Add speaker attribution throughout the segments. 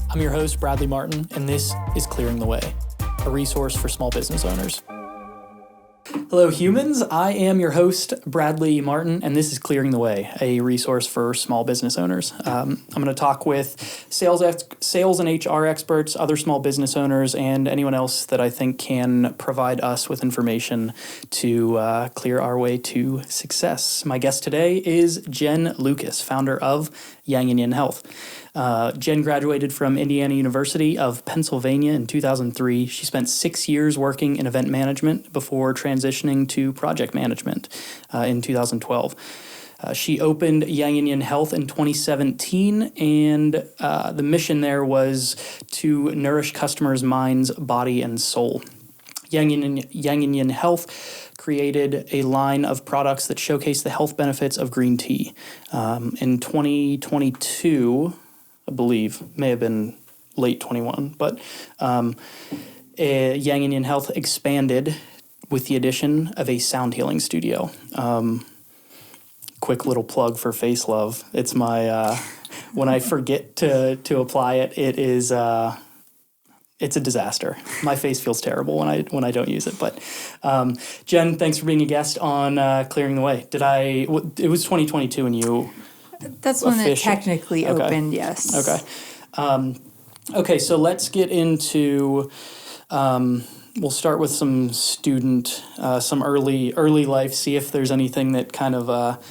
Speaker 1: I'm your host, Bradley Martin, and this is Clearing the Way, a resource for small business owners. Hello, humans. I am your host, Bradley Martin, and this is Clearing the Way, a resource for small business owners. I'm going to talk with sales and HR experts, other small business owners, and anyone else that I think can provide us with information to clear our way to success. My guest today is Jen Lucas, founder of Yang Yin Health. Jen graduated from Indiana University of Pennsylvania in 2003. She spent 6 years working in event management before transitioning to project management in 2012. She opened Yang Yin Health in 2017, and the mission there was to nourish customers' minds, body, and soul. Yang Yin Health created a line of products that showcase the health benefits of green tea. In 2022, I believe, may have been late 21, but Yang Yin Health expanded with the addition of a sound healing studio. Quick little plug for Face Love. It's my, when I forget to apply it, it is, it's a disaster. My face feels terrible when I don't use it. But Jen, thanks for being a guest on Clearing the Way. It was 2022 and you...
Speaker 2: That's when it technically opened, yes.
Speaker 1: Okay. Okay, so let's get into, we'll start with some some early life, see if there's anything that kind of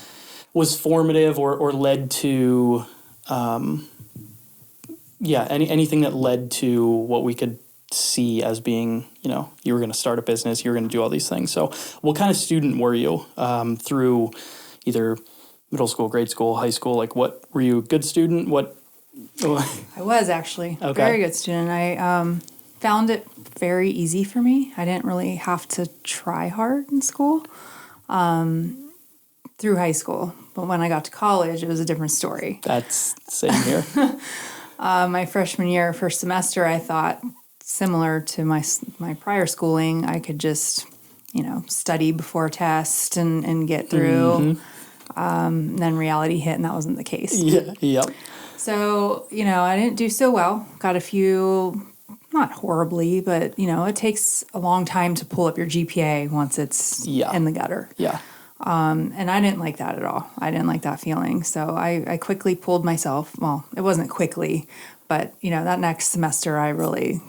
Speaker 1: was formative or led to, anything that led to what we could see as being, you were going to start a business, you were going to do all these things. So what kind of student were you through either middle school, grade school, high school? Like, what were you a good student?
Speaker 2: I was actually a very good student. I found it very easy for me. I didn't really have to try hard in school through high school. But when I got to college, it was a different story.
Speaker 1: That's same here.
Speaker 2: My freshman year, first semester, I thought similar to my prior schooling, I could just, study before a test and get through. Mm-hmm. Then reality hit, and that wasn't the case.
Speaker 1: Yeah. Yep.
Speaker 2: So, I didn't do so well. Got a few, not horribly, but, it takes a long time to pull up your GPA once it's in the gutter.
Speaker 1: Yeah.
Speaker 2: And I didn't like that at all. I didn't like that feeling. So I quickly pulled myself. Well, it wasn't quickly, but, that next semester I really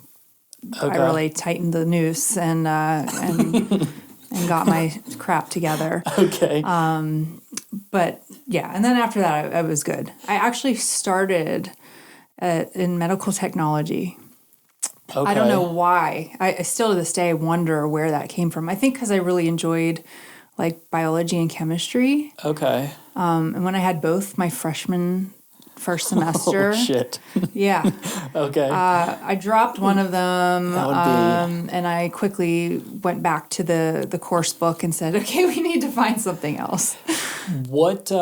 Speaker 2: tightened the noose and got my crap together.
Speaker 1: Okay.
Speaker 2: But yeah, and then after that, I was good. I actually started in medical technology.
Speaker 1: Okay.
Speaker 2: I don't know why. I still to this day wonder where that came from. I think because I really enjoyed like biology and chemistry.
Speaker 1: Okay.
Speaker 2: And when I had both my first semester.
Speaker 1: Oh, shit.
Speaker 2: Yeah.
Speaker 1: Okay.
Speaker 2: I dropped one of them,
Speaker 1: That would be...
Speaker 2: and I quickly went back to the course book and said, okay, we need to find something else.
Speaker 1: What, did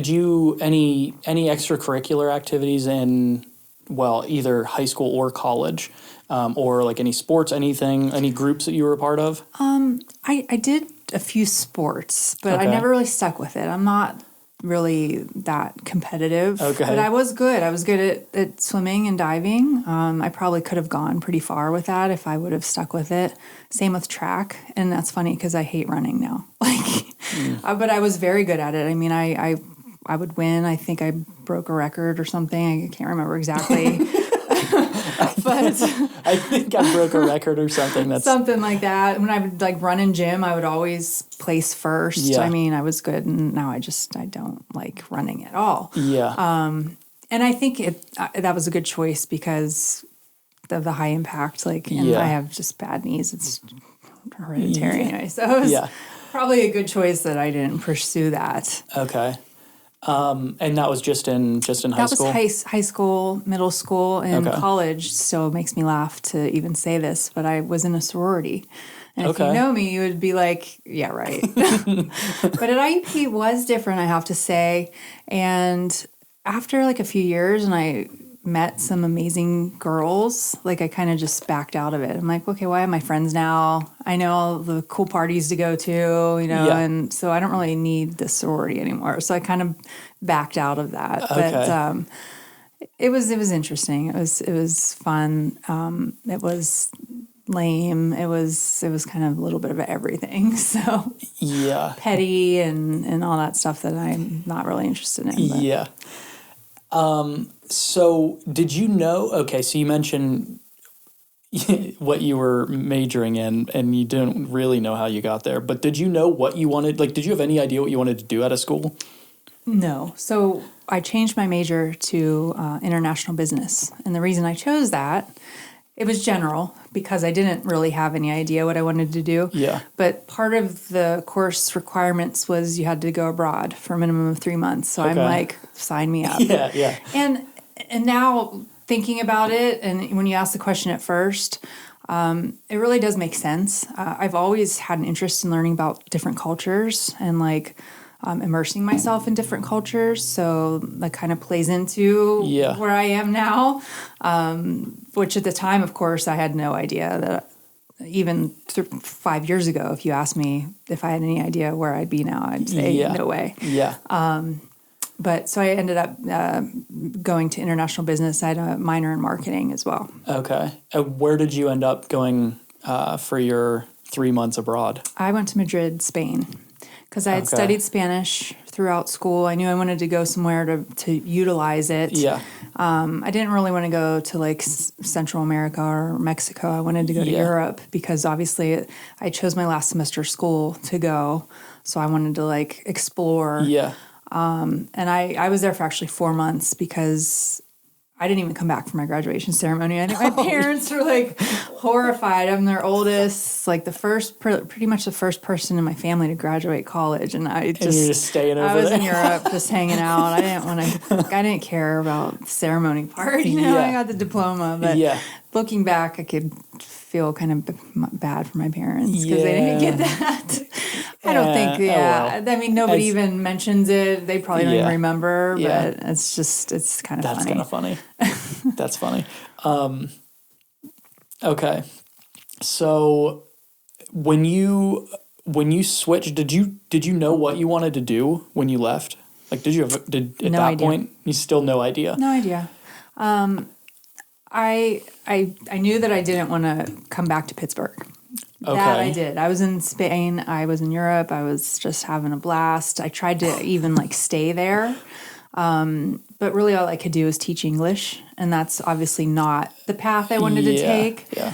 Speaker 1: you, any extracurricular activities in, either high school or college, or like any sports, any groups that you were a part of?
Speaker 2: I did a few sports, but I never really stuck with it. I'm not really that competitive, but I was good. I was good at swimming and diving. I probably could have gone pretty far with that if I would have stuck with it. Same with track, and that's funny because I hate running now. But I was very good at it. I mean, I would win. I think I broke a record or something. I can't remember exactly. But
Speaker 1: I think I broke a record or something. That's
Speaker 2: something like that. When I would run in gym, I would always place first.
Speaker 1: Yeah.
Speaker 2: I mean, I was good, and now I don't like running at all.
Speaker 1: Yeah.
Speaker 2: And I think that was a good choice because of the high impact. I have just bad knees. It's hereditary anyway. So it was probably a good choice that I didn't pursue that.
Speaker 1: Okay. And that was just in high school?
Speaker 2: That was high school, middle school, and college. Still makes me laugh to even say this, but I was in a sorority. And if you know me, you would be like, yeah, right. But at IUP was different, I have to say. And after a few years, and I met some amazing girls, I kind of just backed out of it. I'm like, okay, why am I friends now? I know all the cool parties to go to, and so I don't really need the sorority anymore. So I kind of backed out of that. Okay. But It was interesting. It was fun. It was lame. It was kind of a little bit of everything. So
Speaker 1: yeah,
Speaker 2: petty and all that stuff that I'm not really interested in. But.
Speaker 1: Yeah. So did you know? Okay, so you mentioned what you were majoring in, and you didn't really know how you got there. But did you know what you wanted? Like, did you have any idea what you wanted to do out of school?
Speaker 2: No. So I changed my major to international business. And the reason I chose that, it was general because I didn't really have any idea what I wanted to do.
Speaker 1: Yeah.
Speaker 2: But part of the course requirements was you had to go abroad for a minimum of 3 months. So I'm like, sign me up.
Speaker 1: Yeah.
Speaker 2: And now thinking about it, and when you asked the question at first, it really does make sense. I've always had an interest in learning about different cultures and like immersing myself in different cultures. So that kind of plays into where I am now, which at the time, of course, I had no idea that even 5 years ago, if you asked me if I had any idea where I'd be now, I'd say no way.
Speaker 1: Yeah.
Speaker 2: But so I ended up going to international business. I had a minor in marketing as well.
Speaker 1: Okay. Where did you end up going for your 3 months abroad?
Speaker 2: I went to Madrid, Spain, because I had studied Spanish throughout school. I knew I wanted to go somewhere to utilize it.
Speaker 1: Yeah.
Speaker 2: I didn't really want to go to like Central America or Mexico. I wanted to go to Europe because obviously I chose my last semester of school to go. So I wanted to like explore.
Speaker 1: Yeah.
Speaker 2: And I was there for actually 4 months because I didn't even come back for my graduation ceremony. I think my parents were like horrified. I'm their oldest, like pretty much the first person in my family to graduate college. And you're
Speaker 1: just staying over
Speaker 2: I was
Speaker 1: there.
Speaker 2: in Europe just hanging out. I didn't care about the ceremony part. You know, I got the diploma, but looking back, I could feel kind of bad for my parents because they didn't get that. I don't think, I mean, nobody even mentions it. They probably don't even remember, but it's kind of funny.
Speaker 1: That's kind of funny. That's funny. Okay. So when you switched, did you know what you wanted to do when you left? Like, did at
Speaker 2: no
Speaker 1: that
Speaker 2: idea.
Speaker 1: point, you still no idea?
Speaker 2: No idea. I knew that I didn't want to come back to Pittsburgh.
Speaker 1: Okay.
Speaker 2: That I did. I was in Spain. I was in Europe. I was just having a blast. I tried to even like stay there. But really all I could do was teach English. And that's obviously not the path I wanted to take.
Speaker 1: Yeah.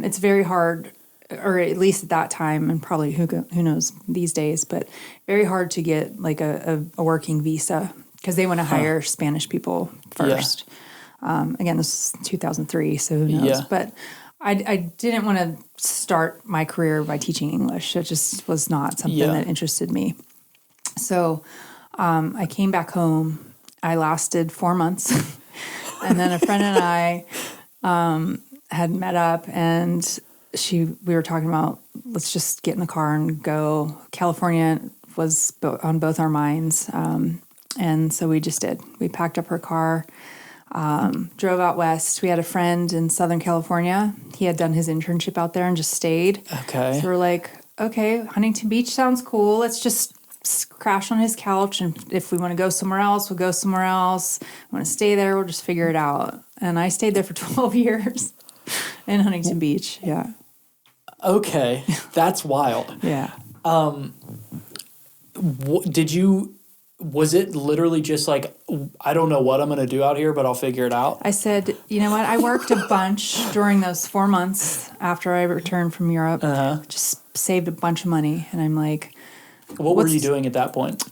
Speaker 2: It's very hard, or at least at that time, and probably who knows these days, but very hard to get like a working visa because they want to hire Spanish people first. Again, this is 2003, so who knows?
Speaker 1: Yeah.
Speaker 2: But I didn't want to start my career by teaching English. It just was not something that interested me. So I came back home. I lasted 4 months. And then a friend and I had met up, and we were talking about, let's just get in the car and go. California was on both our minds. And so we just did. We packed up her car. Drove out west. We had a friend in Southern California. He had done his internship out there and just stayed.
Speaker 1: Okay.
Speaker 2: So we're like, okay, Huntington Beach sounds cool. Let's just crash on his couch. And if we want to go somewhere else, we'll go somewhere else. Want to stay there, we'll just figure it out. And I stayed there for 12 years in Huntington Beach. Yeah.
Speaker 1: Okay. That's wild.
Speaker 2: Yeah.
Speaker 1: Was it literally just like, I don't know what I'm going to do out here, but I'll figure it out?
Speaker 2: I said, you know what? I worked a bunch during those 4 months after I returned from Europe. Just saved a bunch of money. And I'm like...
Speaker 1: What were you doing at that point?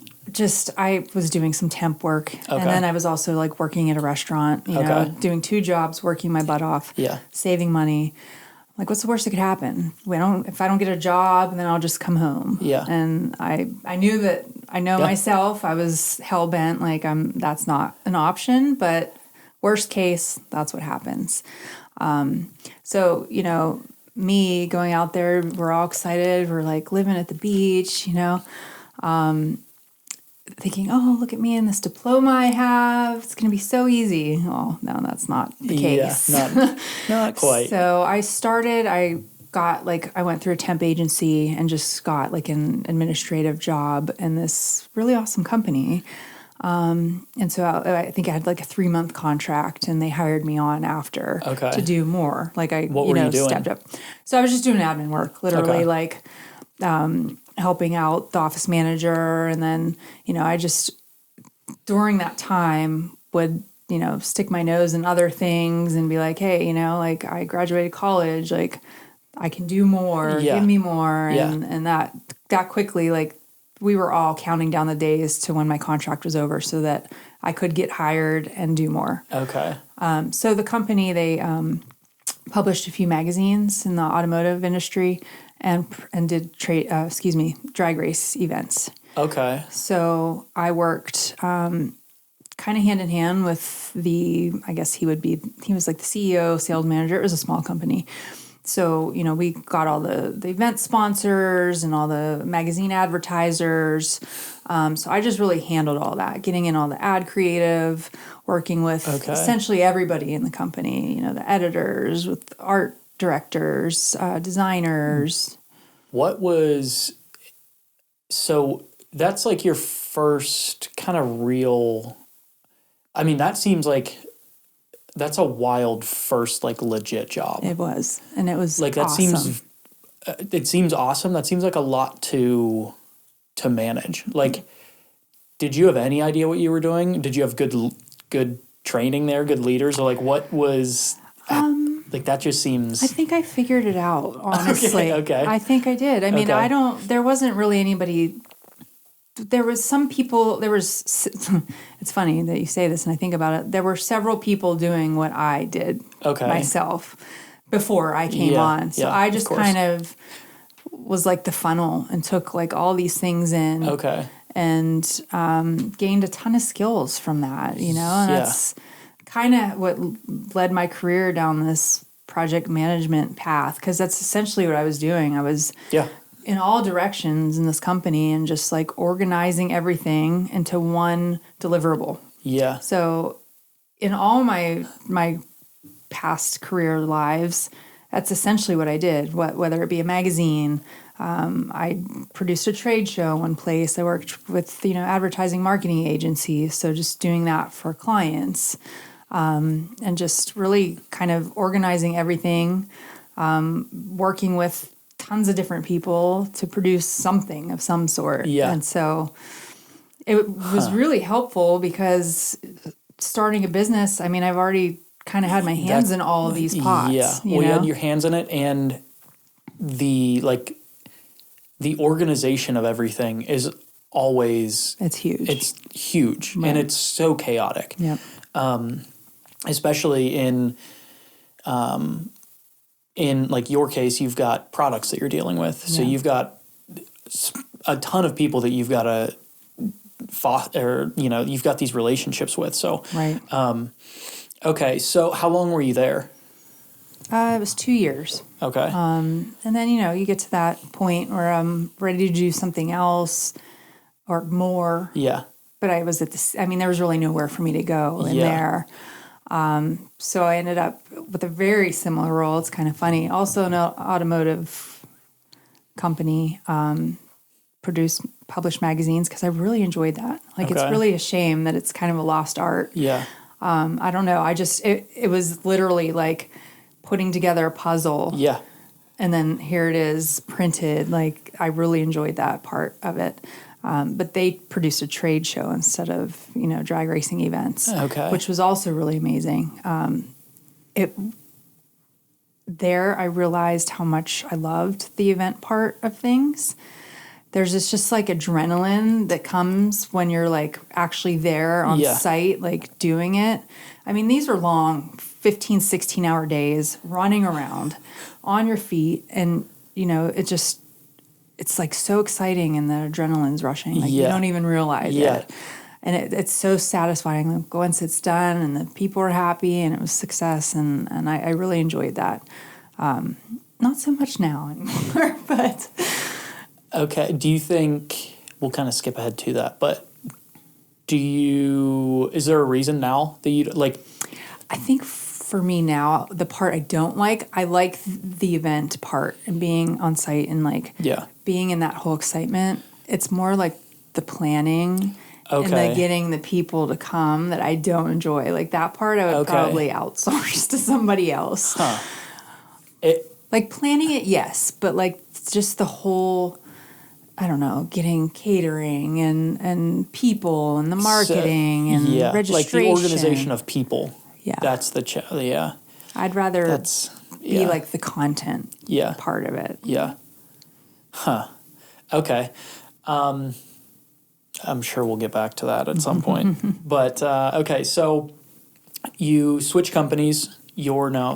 Speaker 2: I was doing some temp work. Okay. And then I was also like working at a restaurant, you know, doing 2 jobs, working my butt off, saving money. Like, what's the worst that could happen? If I don't get a job, then I'll just come home. Yeah. And I knew that I know myself. I was hell bent. Like, that's not an option. But worst case, that's what happens. So, you know, me going out there, we're all excited. We're like living at the beach, you know, thinking, oh, look at me and this diploma I have. It's going to be so easy. Oh, no, that's not the case.
Speaker 1: Yeah, not quite.
Speaker 2: So I went through a temp agency and just got like an administrative job in this really awesome company. And so I think I had like a 3-month contract, and they hired me on after to do more. Like
Speaker 1: what were you doing?
Speaker 2: Stepped up. So I was just doing admin work, literally like helping out the office manager. And then, I just, during that time would, stick my nose in other things and be like, hey, like I graduated college, like I can do more, give me more. And that quickly, like, we were all counting down the days to when my contract was over so that I could get hired and do more.
Speaker 1: Okay.
Speaker 2: So the company, they published a few magazines in the automotive industry and did drag race events.
Speaker 1: Okay.
Speaker 2: So I worked kind of hand in hand with I guess he was like the CEO, sales manager. It was a small company. So, we got all the event sponsors and all the magazine advertisers. So I just really handled all that, getting in all the ad creative, working with essentially everybody in the company, the editors, with art directors, designers.
Speaker 1: So that's like your first kind of real, I mean, that seems like that's a wild first, like, legit job.
Speaker 2: It was. And it was
Speaker 1: like, that
Speaker 2: awesome.
Speaker 1: It seems awesome. That seems like a lot to manage. Like, did you have any idea what you were doing? Did you have good training there, good leaders? Or, like, what was, like, that just seems.
Speaker 2: I think I figured it out, honestly.
Speaker 1: Okay.
Speaker 2: I think I did. I mean, there wasn't really anybody. There was some people, it's funny that you say this and I think about it. There were several people doing what I did myself before I came on. So I just kind of was like the funnel and took like all these things in and gained a ton of skills from that, and that's kind of what led my career down this project management path, because that's essentially what I was doing. I was in all directions in this company and just like organizing everything into one deliverable. Yeah. So in all my past career lives, that's essentially what I did. Whether it be a magazine, I produced a trade show in one place. I worked with, advertising marketing agencies. So just doing that for clients, and just really kind of organizing everything, working with tons of different people to produce something of some sort. Yeah. And so it was really helpful because starting a business, I mean, I've already kind of had my hands in all of these pots.
Speaker 1: Yeah. You had your hands in it, and the organization of everything is always.
Speaker 2: It's huge.
Speaker 1: It's huge. Right. And it's so chaotic.
Speaker 2: Yep.
Speaker 1: Especially in like your case, you've got products that you're dealing with. So you've got a ton of people that you've got to you've got these relationships with. So,
Speaker 2: right.
Speaker 1: Okay. So how long were you there?
Speaker 2: It was 2 years.
Speaker 1: Okay.
Speaker 2: And then, you get to that point where I'm ready to do something else or more. Yeah. But I was there was really nowhere for me to go in there. So I ended up with a very similar role. It's kind of funny. Also an automotive company, published magazines, because I really enjoyed that. Like, it's really a shame that it's kind of a lost art. Yeah. I don't know. It was literally like putting together a puzzle. Yeah. And then here it is printed. Like, I really enjoyed that part of it. But they produced a trade show instead of, drag racing events, which was also really amazing. I realized how much I loved the event part of things. There's this just like adrenaline that comes when you're like actually there on site, like doing it. I mean, these are long 15, 16-hour days running around on your feet. And, it's like so exciting, and the adrenaline's rushing. Like, you don't even realize it. And it's so satisfying. Like, once it's done and the people are happy and it was success, and I really enjoyed that. Not so much now anymore, but...
Speaker 1: Okay. Do you think... We'll kind of skip ahead to that, but is there a reason now that you... like?
Speaker 2: I think for me now, the part I don't like, I like the event part and being on site and like being in that whole excitement. It's more like the planning and the getting the people to come that I don't enjoy. Like that part I would probably outsource to somebody else. Like planning it, yes, but like just the whole, I don't know, getting catering and people and the marketing and registration.
Speaker 1: Like the organization of people.
Speaker 2: Yeah.
Speaker 1: That's the,
Speaker 2: I'd rather be like the content part of it.
Speaker 1: Yeah. Huh. Okay. I'm sure we'll get back to that at some point. But, okay, so you switch companies. You're now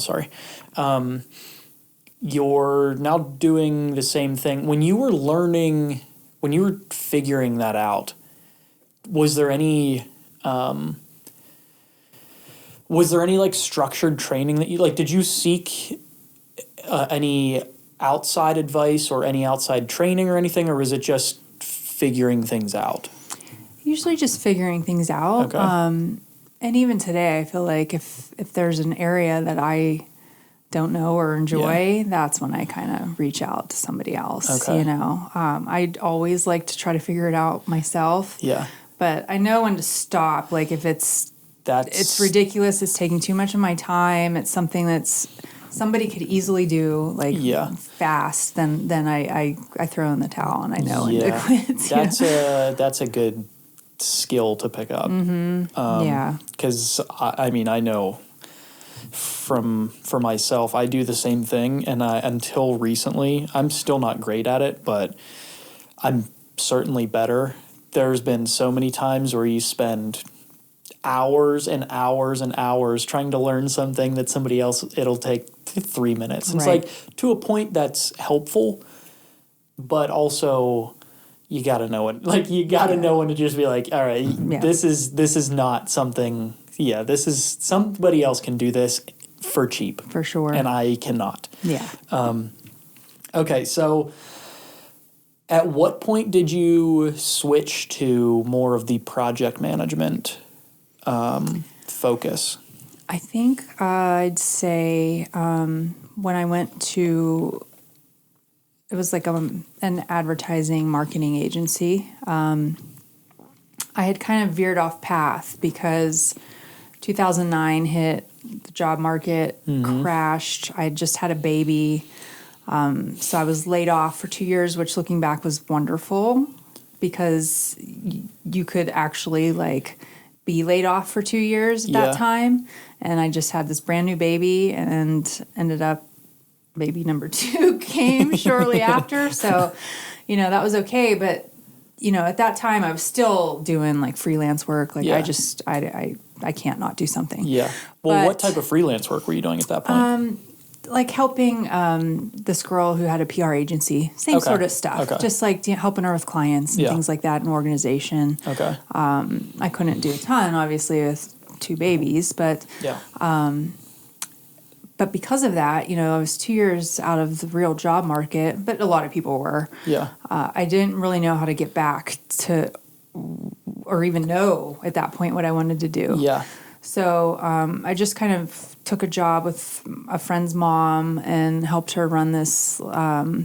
Speaker 1: doing the same thing. When you were figuring that out, was there any like structured training that you, like, did you seek any outside advice or any outside training or anything, or was it just figuring things out?
Speaker 2: Usually just figuring things out.
Speaker 1: Okay.
Speaker 2: And even today, I feel like if there's an area that I don't know or enjoy, that's when I kind of reach out to somebody else, you know. I'd always like to try to figure it out myself.
Speaker 1: Yeah.
Speaker 2: But I know when to stop. Like if it's ridiculous, it's taking too much of my time, it's something that's somebody could easily do like fast, then I throw in the towel and I know when to quit.
Speaker 1: That's a good skill to pick up. Because I mean, I know for myself, I do the same thing, and until recently, I'm still not great at it, but I'm certainly better. There's been so many times where you spend hours and hours and hours trying to learn something that somebody else, it'll take 3 minutes. It's like to a point that's helpful, but also you got to know it. Like you got to know when to just be like, all right, this is not something. Yeah, this is somebody else can do this for cheap.
Speaker 2: For sure.
Speaker 1: And I cannot.
Speaker 2: Yeah.
Speaker 1: Okay, so at what point did you switch to more of the project management focus?
Speaker 2: I think I'd say when I went to, it was like an advertising marketing agency. I had kind of veered off path because 2009 hit, the job market crashed. I had just had a baby. So I was laid off for 2 years, which looking back was wonderful because you could actually like be laid off for 2 years at that time. And I just had this brand new baby and ended up baby number 2 came shortly after. So, you know, that was okay. But, you know, at that time I was still doing like freelance work. Like I can't not do something. Yeah.
Speaker 1: Well, what type of freelance work were you doing at that point?
Speaker 2: Like helping this girl who had a PR agency, same sort of stuff. Just like helping her with clients and things like that, and organization. Okay. I couldn't do a ton, obviously, with 2 babies, but because of that, you know, I was 2 years out of the real job market, but a lot of people were. Yeah. I didn't really know how to get back to, or even know at that point what I wanted to do. Yeah. So I just kind of took a job with a friend's mom and helped her run this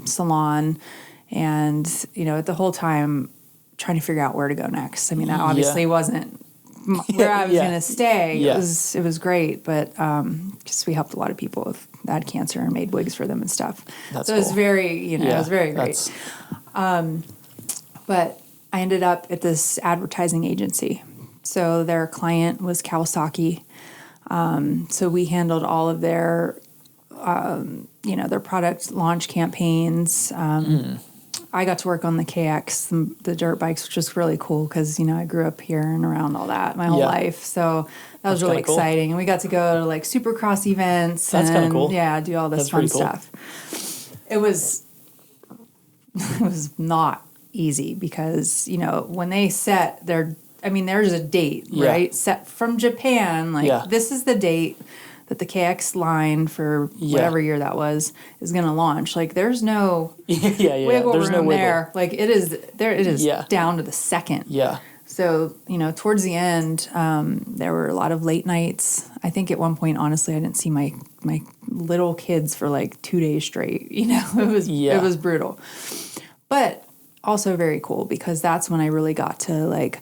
Speaker 2: salon. And, you know, the whole time trying to figure out where to go next. I mean, that obviously wasn't where I was going to stay. Yeah. It was great, but just we helped a lot of people that had cancer and made wigs for them and stuff. So it was very, you know, it was very great. But I ended up at this advertising agency. So their client was Kawasaki. So we handled all of their, you know, their product launch campaigns. I got to work on the KX, the dirt bikes, which was really cool because, you know, I grew up here and around all that my whole life. So that was really exciting. Cool. And we got to go to like Supercross events. That's kind of cool. Yeah, do all this fun stuff. It was not easy because, you know, when they set there's a date, right? Set from Japan. Like, this is the date that the KX line for whatever year that was is going to launch. Like, there's no wiggle room there. Like, it is down to the second. Yeah. So, you know, towards the end, there were a lot of late nights. I think at one point, honestly, I didn't see my little kids for like 2 days straight. You know, it was brutal. But also very cool because that's when I really got to like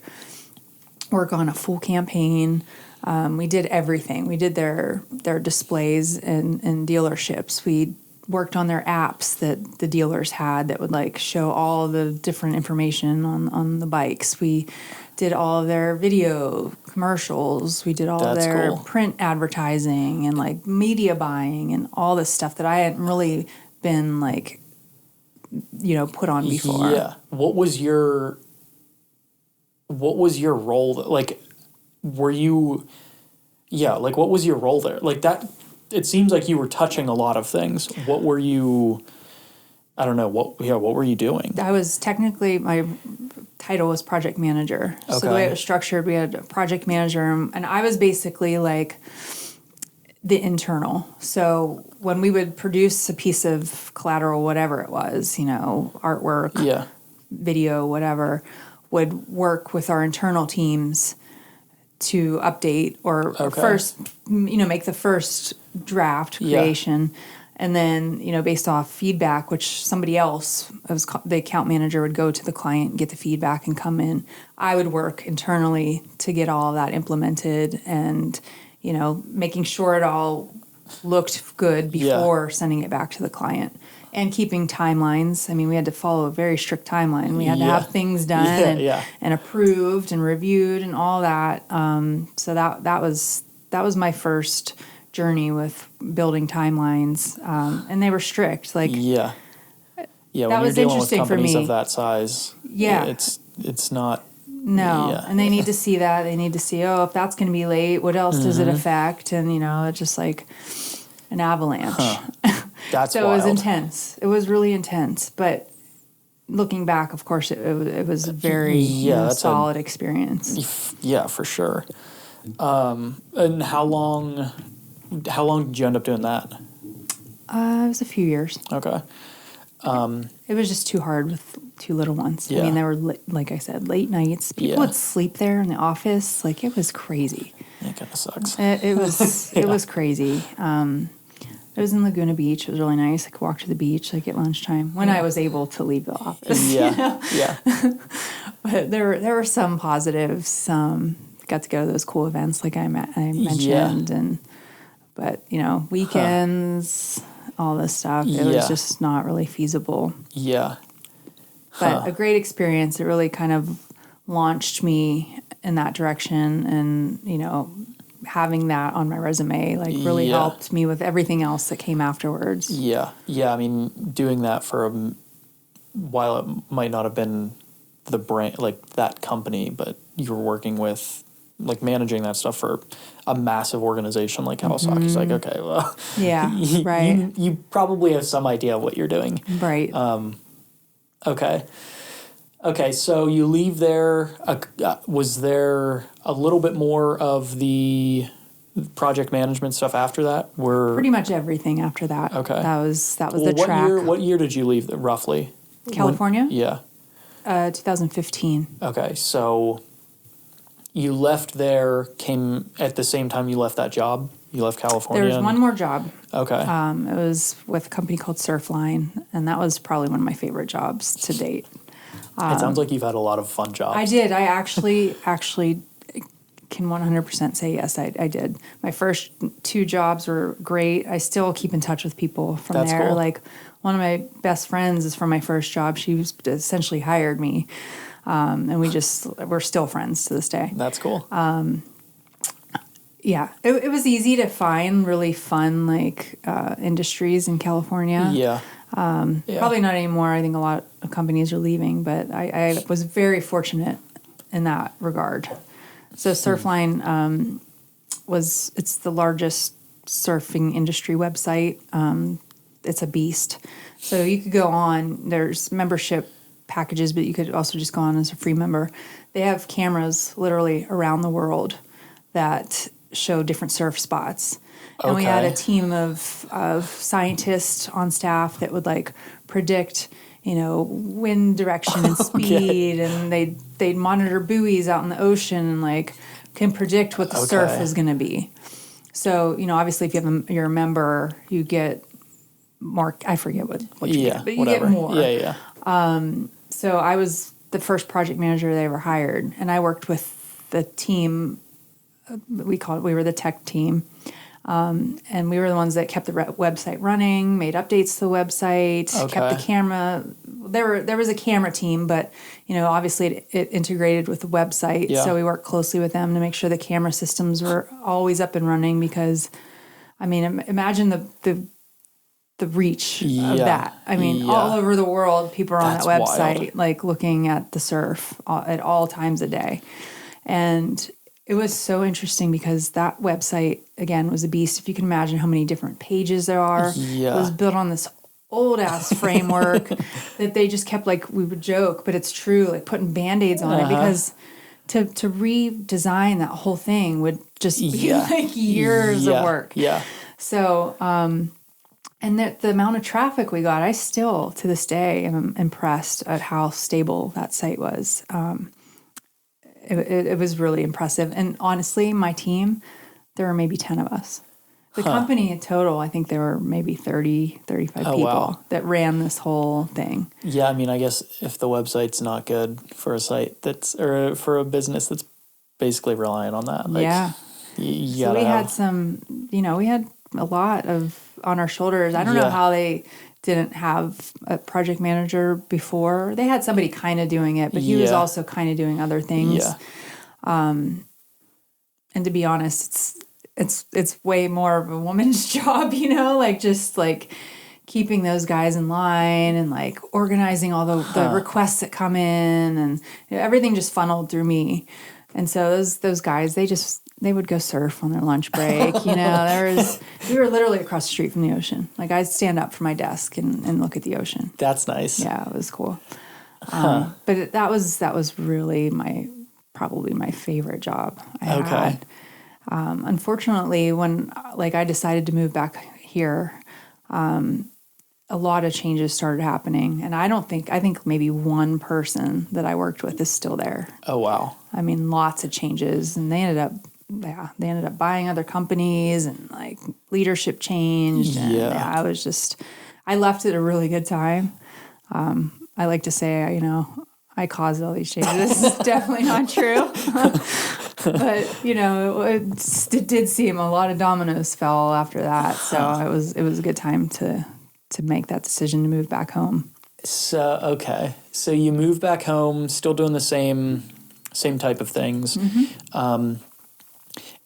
Speaker 2: work on a full campaign. We did everything. We did their displays in dealerships. We worked on their apps that the dealers had that would like show all the different information on the bikes. We did all of their video commercials. We did all of their print advertising and like media buying and all this stuff that I hadn't really been like, put on before.
Speaker 1: Yeah. What was your role? Like, were you, like, what was your role there? Like that, it seems like you were touching a lot of things. What were you, I don't know, what were you doing?
Speaker 2: I was technically, my title was project manager. Okay. So the way it was structured, we had a project manager, and I was basically like the internal. So when we would produce a piece of collateral, whatever it was, artwork, video, whatever, would work with our internal teams to update or first, make the first draft creation. And then, based off feedback, which somebody else, the account manager, would go to the client, get the feedback and come in. I would work internally to get all of that implemented and, making sure it all looked good before sending it back to the client. And keeping timelines. I mean, we had to follow a very strict timeline. We had to have things done and approved and reviewed and all that. So that was my first journey with building timelines, and they were strict. Like
Speaker 1: that was interesting for me. Of that size, it's not.
Speaker 2: No, and they need to see that. They need to see, if that's going to be late, what else does it affect? And it's just like an avalanche.
Speaker 1: Huh. That's
Speaker 2: so
Speaker 1: wild.
Speaker 2: It was intense. It was really intense. But looking back, of course, it was a very solid experience.
Speaker 1: Yeah, for sure. And how long did you end up doing that?
Speaker 2: It was a few years.
Speaker 1: Okay.
Speaker 2: It was just too hard with two little ones.
Speaker 1: Yeah.
Speaker 2: I mean, they were, like I said, late nights. People would sleep there in the office. Like, it was crazy.
Speaker 1: It kind of sucks.
Speaker 2: It was it was crazy. It was in Laguna Beach. It was really nice. I could walk to the beach like at lunchtime when I was able to leave the office. But there were some positives. Got to go to those cool events like I mentioned, but weekends, all this stuff. It was just not really feasible.
Speaker 1: Yeah.
Speaker 2: But a great experience. It really kind of launched me in that direction, and having that on my resume really helped me with everything else that came afterwards.
Speaker 1: Yeah. I mean, doing that for while it might not have been the brand, like that company, but you were working with, like, managing that stuff for a massive organization like Kawasaki's like, okay, well,
Speaker 2: right.
Speaker 1: You probably have some idea of what you're doing.
Speaker 2: Right.
Speaker 1: Okay, so you leave there. Was there a little bit more of the project management stuff after that?
Speaker 2: Pretty much everything after that.
Speaker 1: Okay.
Speaker 2: That was the track.
Speaker 1: What year did you leave, roughly?
Speaker 2: California?
Speaker 1: 2015. Okay, so you left there, came at the same time you left that job? You left California?
Speaker 2: There was one more job.
Speaker 1: Okay.
Speaker 2: It was with a company called Surfline, and that was probably one of my favorite jobs to date.
Speaker 1: It sounds like you've had a lot of fun jobs.
Speaker 2: I did. I actually can 100% say yes, I did. My first two jobs were great. I still keep in touch with people from there. Cool. Like, one of my best friends is from my first job. She essentially hired me, and we're still friends to this day.
Speaker 1: That's cool.
Speaker 2: It was easy to find really fun industries in California.
Speaker 1: Yeah.
Speaker 2: Probably not anymore. I think a lot of companies are leaving, but I was very fortunate in that regard. So Surfline it's the largest surfing industry website. It's a beast. So you could go on. There's membership packages, but you could also just go on as a free member. They have cameras literally around the world that show different surf spots. And we had a team of scientists on staff that would predict, wind direction and speed, and they'd monitor buoys out in the ocean and can predict what the surf is going to be. So obviously if you're a member, you get more. I forget what you get, but you get more.
Speaker 1: Yeah.
Speaker 2: So I was the first project manager they ever hired, and I worked with the team. We were the tech team. And we were the ones that kept the website running, made updates to the website, kept the camera. There was a camera team, but, obviously it integrated with the website. Yeah. So we worked closely with them to make sure the camera systems were always up and running because, imagine the reach of that. All over the world, people are on that website, wild. Like looking at the surf at all times a day. And it was so interesting because that website, again, was a beast. If you can imagine how many different pages there are. Yeah. It was built on this old-ass framework that they just kept, we would joke, but it's true, putting Band-Aids on it because to redesign that whole thing would just be, years of work. Yeah. So, and the amount of traffic we got, I still, to this day, am impressed at how stable that site was. It was really impressive. And honestly, my team, there were maybe 10 of us. The company in total, I think there were maybe 30, 35 people that ran this whole thing. Yeah, I guess if the website's not good for a site or for a business that's basically relying on that. So we had some, we had a lot on our shoulders. I don't know how they didn't have a project manager before. They had somebody kind of doing it, but he was also kind of doing other things. Yeah. And to be honest, it's way more of a woman's job, just keeping those guys in line and organizing all the requests that come in and everything just funneled through me. And so those guys, they would go surf on their lunch break. We were literally across the street from the ocean. I'd stand up from my desk and look at the ocean. That's nice. Yeah, it was cool. But that was really probably my favorite job I had. Unfortunately, when I decided to move back here, a lot of changes started happening, and I think maybe one person that I worked with is still there. Oh wow! Lots of changes, and they ended up buying other companies, and leadership changed. And, I left at a really good time. I like to say, I caused all these changes. It's definitely not true. But, it did seem a lot of dominoes fell after that. So it was a good time to make that decision to move back home. So, okay. So you moved back home, still doing the same type of things. Mm-hmm.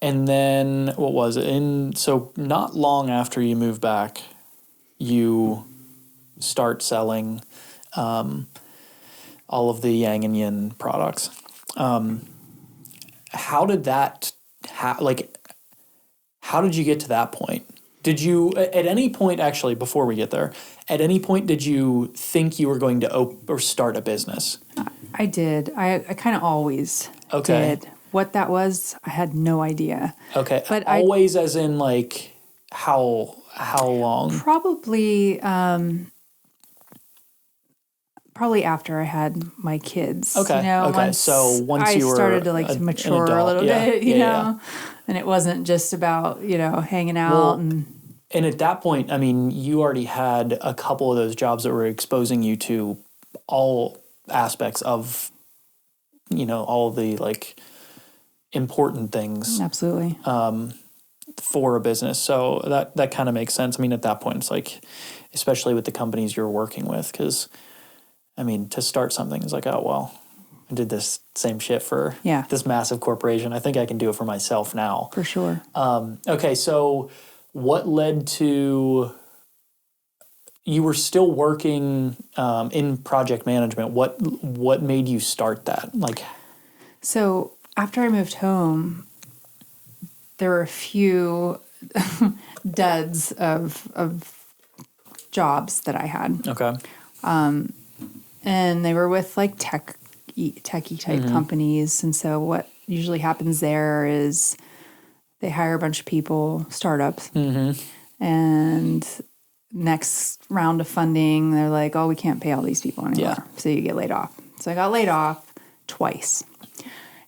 Speaker 2: And then what was it? So not long after you move back, you start selling all of the Yang Yin products. How did that how did you get to that point? Did you, at any point, actually, before we get there, at any point did you think you were going to start a business? I did. I kind of always did. What that was, I had no idea. Okay. But always as in how long? Probably after I had my kids. Okay. Okay. So once you were started to mature a little bit, you know, and it wasn't just about, hanging out and at that point, you already had a couple of those jobs that were exposing you to all aspects of, all of the important things. Absolutely. For a business. So that kind of makes sense. At that point, it's especially with the companies you're working with, because to start something is oh, well, I did this same shit for this massive corporation. I think I can do it for myself now. For sure. Okay, so what led to, you were still working in project management. What made you start that? So after I moved home, there were a few duds of jobs that I had. Okay. And they were with techie type companies. And so what usually happens there is they hire a bunch of people, startups, and next round of funding, they're like, oh, we can't pay all these people anymore. Yeah. So you get laid off. So I got laid off twice.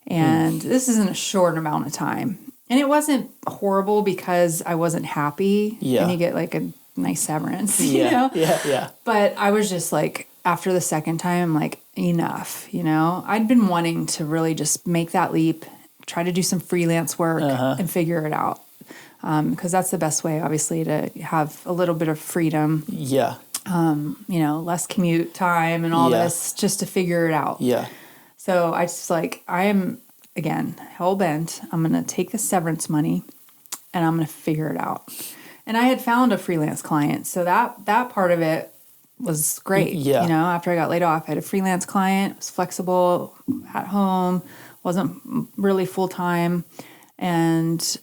Speaker 2: And this is in a short amount of time. And it wasn't horrible because I wasn't happy. Yeah. And you get a nice severance, you know? Yeah. But I was just after the second time, enough, I'd been wanting to really just make that leap try to do some freelance work and figure it out. Because that's the best way, obviously, to have a little bit of freedom.
Speaker 1: Yeah.
Speaker 2: Less commute time and all this, just to figure it out.
Speaker 1: Yeah.
Speaker 2: So I just I am, again, hell-bent. I'm going to take the severance money and I'm going to figure it out. And I had found a freelance client. So that part of it was great.
Speaker 1: Yeah.
Speaker 2: After I got laid off, I had a freelance client, was flexible, at home, wasn't really full-time. And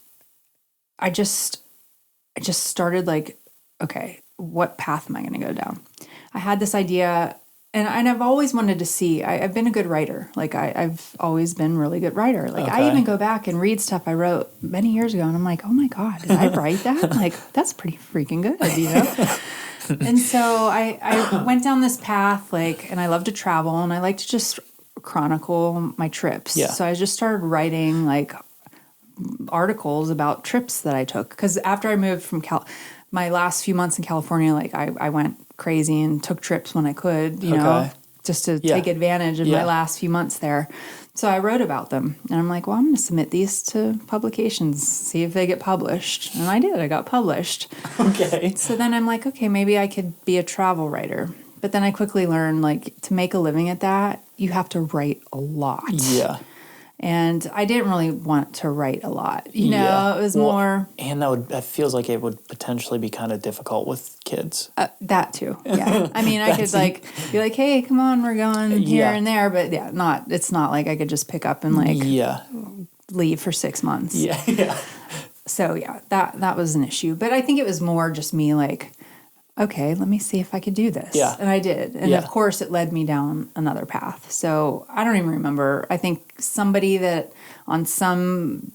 Speaker 2: I just started okay, what path am I going to go down? I had this idea, and I've always wanted to see. I've been a good writer. I've always been a really good writer. I even go back and read stuff I wrote many years ago, and I'm like, oh my God, did I write that? That's pretty freaking good, And so I went down this path, and I love to travel, and I like to just chronicle my trips.
Speaker 1: Yeah.
Speaker 2: So I just started writing articles about trips that I took, because after I moved from my last few months in California, I went crazy and took trips when I could, just to take advantage of my last few months there. So I wrote about them, and I'm like, well, I'm going to submit these to publications, see if they get published. And I did. I got published.
Speaker 1: Okay.
Speaker 2: So then I'm like, okay, maybe I could be a travel writer. But then I quickly learned, to make a living at that, you have to write a lot.
Speaker 1: Yeah.
Speaker 2: And I didn't really want to write a lot. It was more...
Speaker 1: And that feels like it would potentially be kind of difficult with kids.
Speaker 2: That too, yeah. I mean, I could be like, hey, come on, we're going here and there. But it's not like I could just pick up and leave for 6 months.
Speaker 1: Yeah, yeah.
Speaker 2: So that was an issue. But I think it was more just me okay, let me see if I could do this.
Speaker 1: Yeah.
Speaker 2: And I did. And of course it led me down another path. So I don't even remember. I think somebody that on some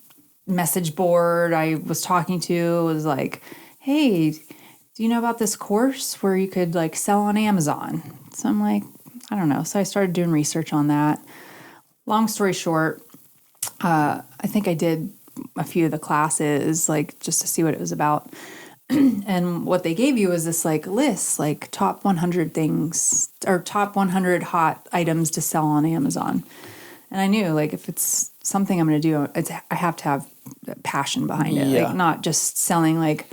Speaker 2: message board I was talking to was like, hey, do you know about this course where you could sell on Amazon? So I'm like, I don't know. So I started doing research on that. Long story short, I think I did a few of the classes, just to see what it was about. And what they gave you was this list, top 100 things or top 100 hot items to sell on Amazon. And I knew if it's something I'm going to do, I have to have passion behind it, not just selling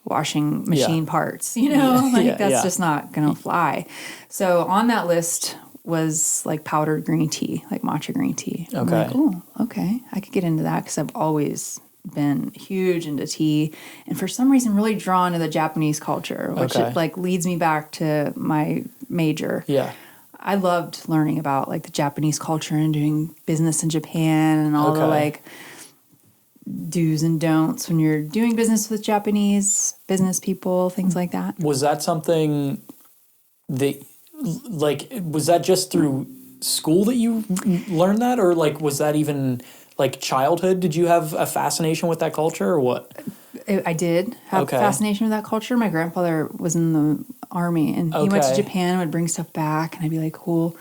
Speaker 2: washing machine parts, that's just not going to fly. So on that list was powdered green tea, matcha green tea.
Speaker 1: Okay.
Speaker 2: I'm like, oh, okay, I could get into that because I've always been huge into tea, and for some reason really drawn to the Japanese culture, which leads me back to my major.
Speaker 1: Yeah.
Speaker 2: I loved learning about the Japanese culture and doing business in Japan and all the do's and don'ts when you're doing business with Japanese business people, things like that.
Speaker 1: Was that something that was that just through school that you learned that, or was that even childhood? Did you have a fascination with that culture or what?
Speaker 2: I did have a fascination with that culture. My grandfather was in the Army, and he went to Japan and would bring stuff back, and I'd be like, cool.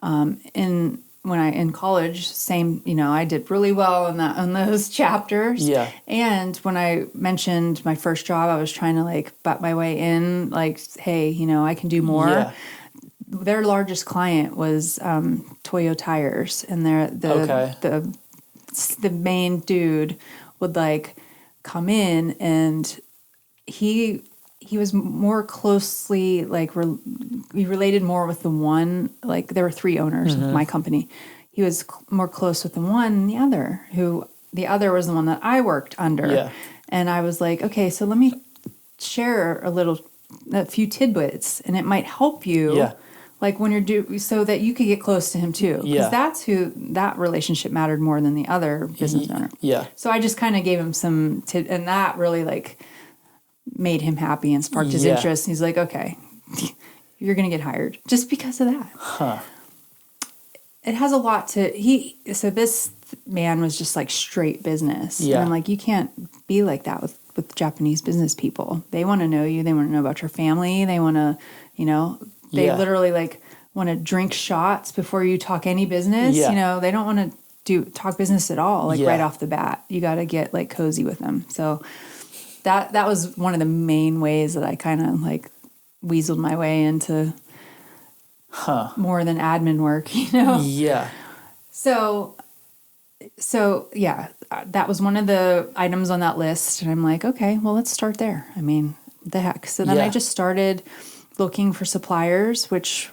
Speaker 2: And when in college, same, I did really well on those chapters.
Speaker 1: Yeah. And
Speaker 2: when I mentioned my first job, I was trying to butt my way in, hey, I can do more. Yeah. Their largest client was Toyo Tires, and the main dude would come in, and he was more closely he related more with the one, there were 3 owners of my company. He was more close with the one than the other, who the other was the one that I worked under. Yeah. And I was like, okay, so let me share a few tidbits, and it might help you. Yeah. When you're so that you could get close to him too, because that's who that relationship mattered more than the other business owner. Yeah. So I just kind of gave him some, and that really made him happy and sparked his interest. And he's like, okay, you're gonna get hired just because of that. Huh. It has a lot to So this man was just straight business. Yeah. And I'm like, you can't be like that with Japanese business people. They want to know you. They want to know about your family. They want to, They literally want to drink shots before you talk any business. Yeah. They don't want to talk business at all. Right off the bat, you got to get cozy with them. So that was one of the main ways that I kind of weaseled my way into more than admin work. Yeah. So So yeah, that was one of the items on that list. And I'm like, okay, well, let's start there. I mean, the heck. So then I just started looking for suppliers, which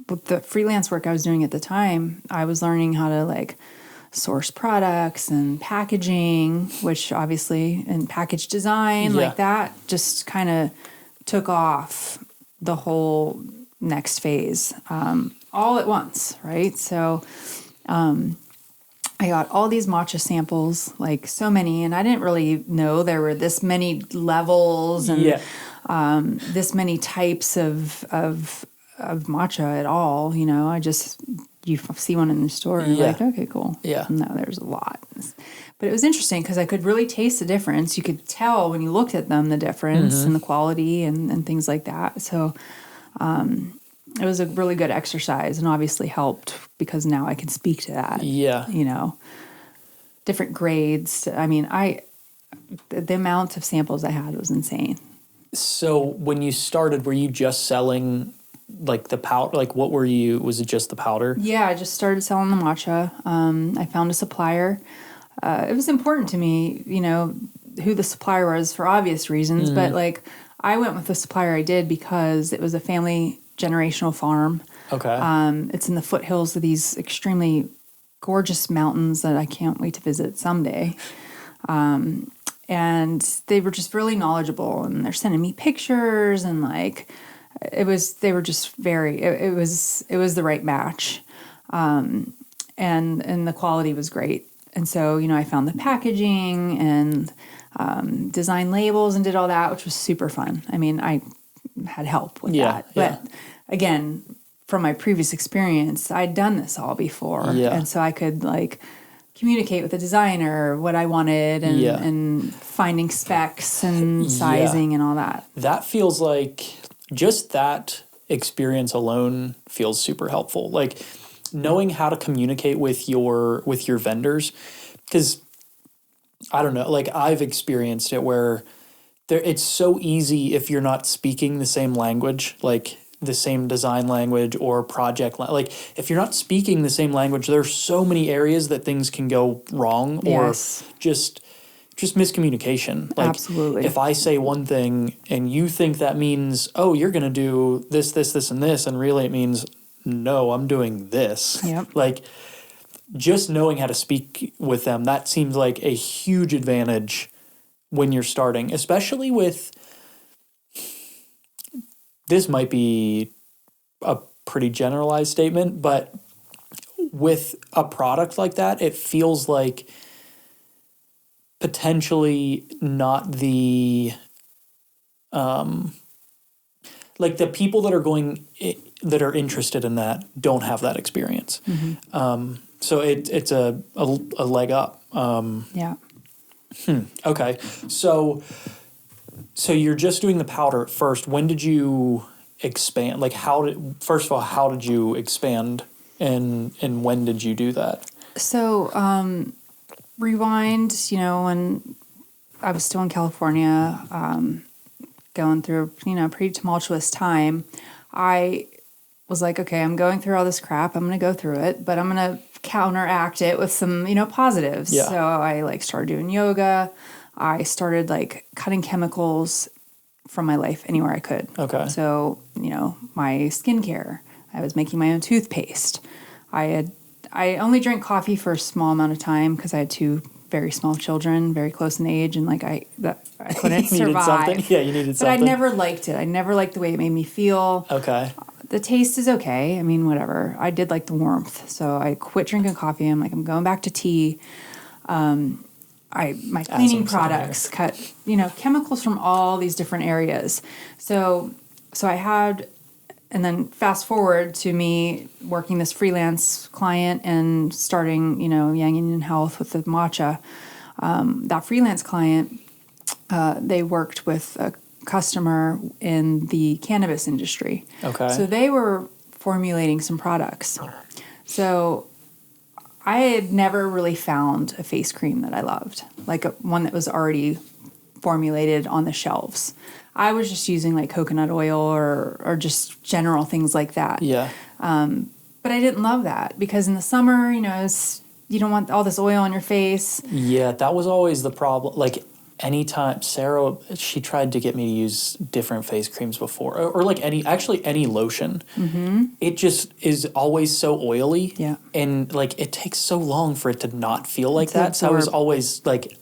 Speaker 2: with the freelance work I was doing at the time, I was learning how to like source products and packaging, which obviously, and package design, like that just kind of took off the whole next phase all at once, right? So I got all these matcha samples, like so many, and I didn't really know there were this many levels and this many types of matcha at all. You know, you see one in the store and you're like, okay, cool.
Speaker 1: Yeah.
Speaker 2: No, there's a lot. But it was interesting because I could really taste the difference. You could tell when you looked at them the difference and the quality and things like that. So it was a really good exercise and obviously helped because now I can speak to that.
Speaker 1: Yeah.
Speaker 2: You know, different grades. I mean, the amount of samples I had was insane.
Speaker 1: So when you started, were you just selling like the powder? Like what was it just the powder? Yeah,
Speaker 2: I just started selling the matcha. I found a supplier. It was important to me, you know, who the supplier was for obvious reasons, but like I went with the supplier I did because it was a family generational farm.
Speaker 1: Okay.
Speaker 2: It's in the foothills of these extremely gorgeous mountains that I can't wait to visit someday. And they were just really knowledgeable and they're sending me pictures and like they were just it was the right match. And the quality was great. And so, you know, I found the packaging and designed labels and did all that, which was super fun. I mean, I had help with that. But again, from my previous experience, I'd done this all before. Yeah. And so I could like communicate with the designer what I wanted and finding specs and sizing and all that.
Speaker 1: That feels like just that experience alone feels super helpful. Like knowing how to communicate with your vendors, because I don't know, like I've experienced it where it's so easy if you're not speaking the same language, like the same design language or project like if you're not speaking the same language, there's so many areas that things can go wrong or just miscommunication. Like
Speaker 2: absolutely.
Speaker 1: If I say one thing and you think that means, oh, you're going to do this, and this, and really it means, no, I'm doing this.
Speaker 2: Yep.
Speaker 1: Like just knowing how to speak with them, that seems like a huge advantage when you're starting, especially with, this might be a pretty generalized statement, but with a product like that, it feels like potentially not the like the people that are interested in that don't have that experience. So it's a leg up. Okay. So you're just doing the powder at first. When did you expand? Like first of all, how did you expand and when did you do that?
Speaker 2: So rewind, you know, when I was still in California, going through, you know, a pretty tumultuous time, I was like, okay, I'm going through all this crap. I'm going to go through it, but I'm going to counteract it with some, you know, positives. Yeah. So I like started doing yoga. I started like cutting chemicals from my life anywhere I could. Okay. So, you know, my skincare, I was making my own toothpaste. I only drank coffee for a small amount of time because I had two very small children, very close in age, and like I couldn't survive.
Speaker 1: Something? Yeah, you needed something.
Speaker 2: But I never liked it. I never liked the way it made me feel.
Speaker 1: Okay.
Speaker 2: The taste is okay. I mean, whatever. I did like the warmth. So I quit drinking coffee. I'm like, I'm going back to tea. My cleaning products cut, you know, chemicals from all these different areas. So I had, and then fast forward to me working this freelance client and starting, you know, Yang Yin Health with the matcha. That freelance client, they worked with a customer in the cannabis industry. Okay. So they were formulating some products. So I had never really found a face cream that I loved, like one that was already formulated on the shelves. I was just using like coconut oil or just general things like that. Yeah. But I didn't love that because in the summer, you know, it's you don't want all this oil on your face.
Speaker 1: Yeah, that was always the problem. Like, anytime Sarah, she tried to get me to use different face creams before, or like any lotion. Mm-hmm. It just is always so oily.
Speaker 2: Yeah.
Speaker 1: And like, it takes so long for it to not feel like that. So I was always like,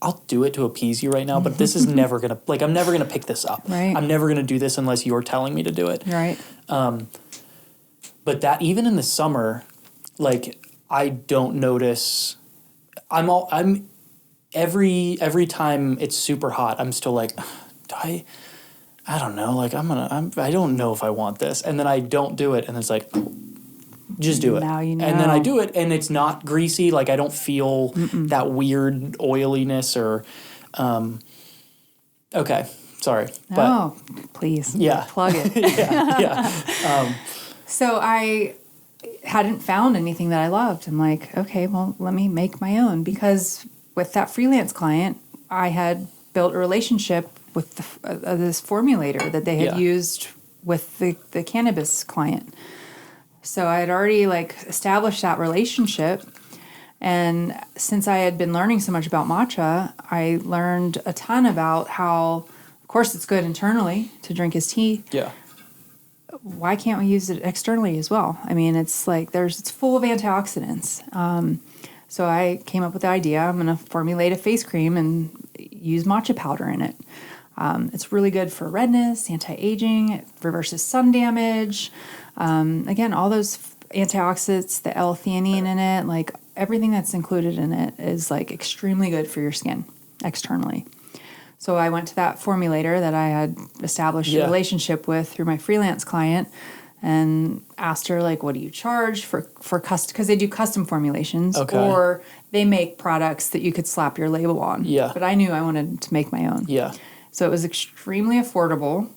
Speaker 1: I'll do it to appease you right now, but this is never going to, like, I'm never going to pick this up.
Speaker 2: Right.
Speaker 1: I'm never going to do this unless you're telling me to do it.
Speaker 2: Right.
Speaker 1: But that, even in the summer, like, I don't notice, every time it's super hot, I'm still like, I don't know, like, I don't know if I want this. And then I don't do it, and it's like, just do it.
Speaker 2: Now you know.
Speaker 1: And then I do it, and it's not greasy. Like, I don't feel that weird oiliness or, okay, sorry.
Speaker 2: No, please.
Speaker 1: Yeah.
Speaker 2: Plug it.
Speaker 1: yeah.
Speaker 2: So I hadn't found anything that I loved. I'm like, okay, well, let me make my own. Because with that freelance client, I had built a relationship with this formulator that they had used with the cannabis client. So I had already like established that relationship. And since I had been learning so much about matcha, I learned a ton about how, of course, it's good internally to drink as tea.
Speaker 1: Yeah.
Speaker 2: Why can't we use it externally as well? I mean, it's like it's full of antioxidants. So I came up with the idea, I'm going to formulate a face cream and use matcha powder in it. It's really good for redness, anti-aging, it reverses sun damage. Again, all those antioxidants, the L-theanine in it, like everything that's included in it is like extremely good for your skin externally. So I went to that formulator that I had established a relationship with through my freelance client and asked her, like, what do you charge for custom? Because they do custom formulations, or they make products that you could slap your label on.
Speaker 1: Yeah.
Speaker 2: But I knew I wanted to make my own.
Speaker 1: Yeah.
Speaker 2: So it was extremely affordable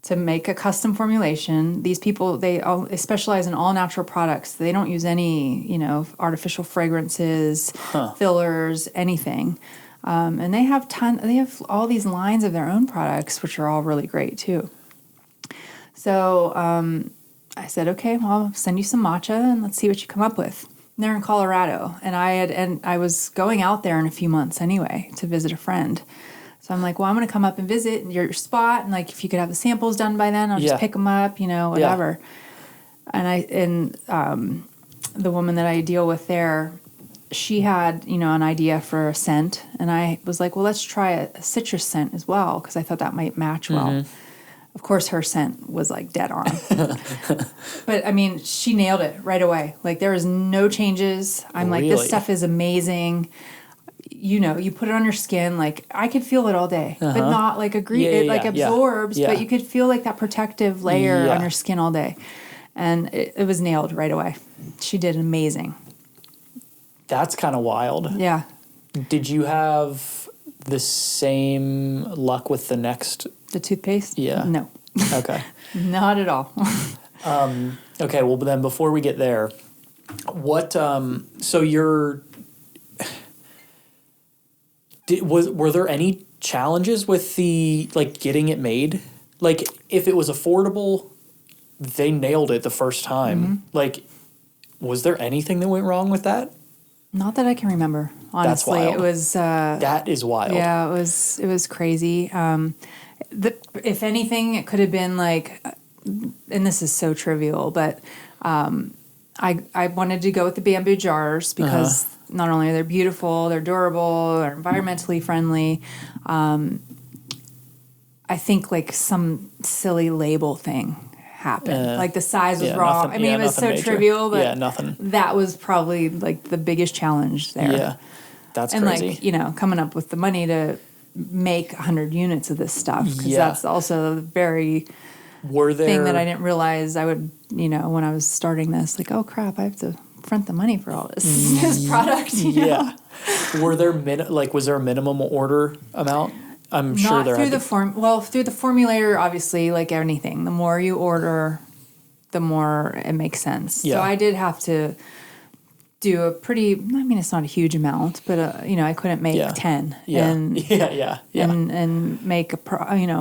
Speaker 2: to make a custom formulation. These people, they specialize in all natural products. They don't use any, artificial fragrances, fillers, anything. And they have all these lines of their own products, which are all really great too. So I said, okay, well, I'll send you some matcha and let's see what you come up with. And they're in Colorado, and I was going out there in a few months anyway to visit a friend. So I'm like, well, I'm going to come up and visit your spot, and like if you could have the samples done by then, I'll just pick them up, whatever. Yeah. And the woman that I deal with there, she had, an idea for a scent, and I was like, well, let's try a citrus scent as well, because I thought that might match well. Mm-hmm. Of course, her scent was like dead on. But I mean, she nailed it right away. Like, there was no changes. I'm like, this stuff is amazing. You put it on your skin, like I could feel it all day, but not like it absorbs, but you could feel like that protective layer on your skin all day. And it was nailed right away. She did amazing.
Speaker 1: That's kind of wild.
Speaker 2: Yeah.
Speaker 1: Did you have the same luck with the next?
Speaker 2: The toothpaste?
Speaker 1: Yeah.
Speaker 2: No.
Speaker 1: Okay. Not
Speaker 2: at all.
Speaker 1: Okay, well, then before we get there, what, so you're, were there any challenges with getting it made? Like, if it was affordable, they nailed it the first time. Mm-hmm. Like, was there anything that went wrong with that?
Speaker 2: Not that I can remember. Honestly,
Speaker 1: that's wild.
Speaker 2: It was.
Speaker 1: That is wild.
Speaker 2: Yeah, it was crazy. If anything, it could have been like, and this is so trivial, but I wanted to go with the bamboo jars because not only are they beautiful, they're durable, they're environmentally friendly. I think like some silly label thing happened. Like the size was wrong.
Speaker 1: Nothing,
Speaker 2: I mean, it was so
Speaker 1: major.
Speaker 2: trivial, but
Speaker 1: nothing.
Speaker 2: That was probably like the biggest challenge there.
Speaker 1: Yeah, that's
Speaker 2: crazy. And like, coming up with the money to make 100 units of this stuff, because that's also the very thing that I didn't realize I would, when I was starting this, like, oh crap, I have to front the money for all this product.
Speaker 1: Yeah. Were there was there a minimum order amount? I'm sure there.
Speaker 2: Not through through the formulator, obviously, like anything, the more you order, the more it makes sense. Yeah. So I did have to do a pretty, it's not a huge amount, but I couldn't make 10 and make a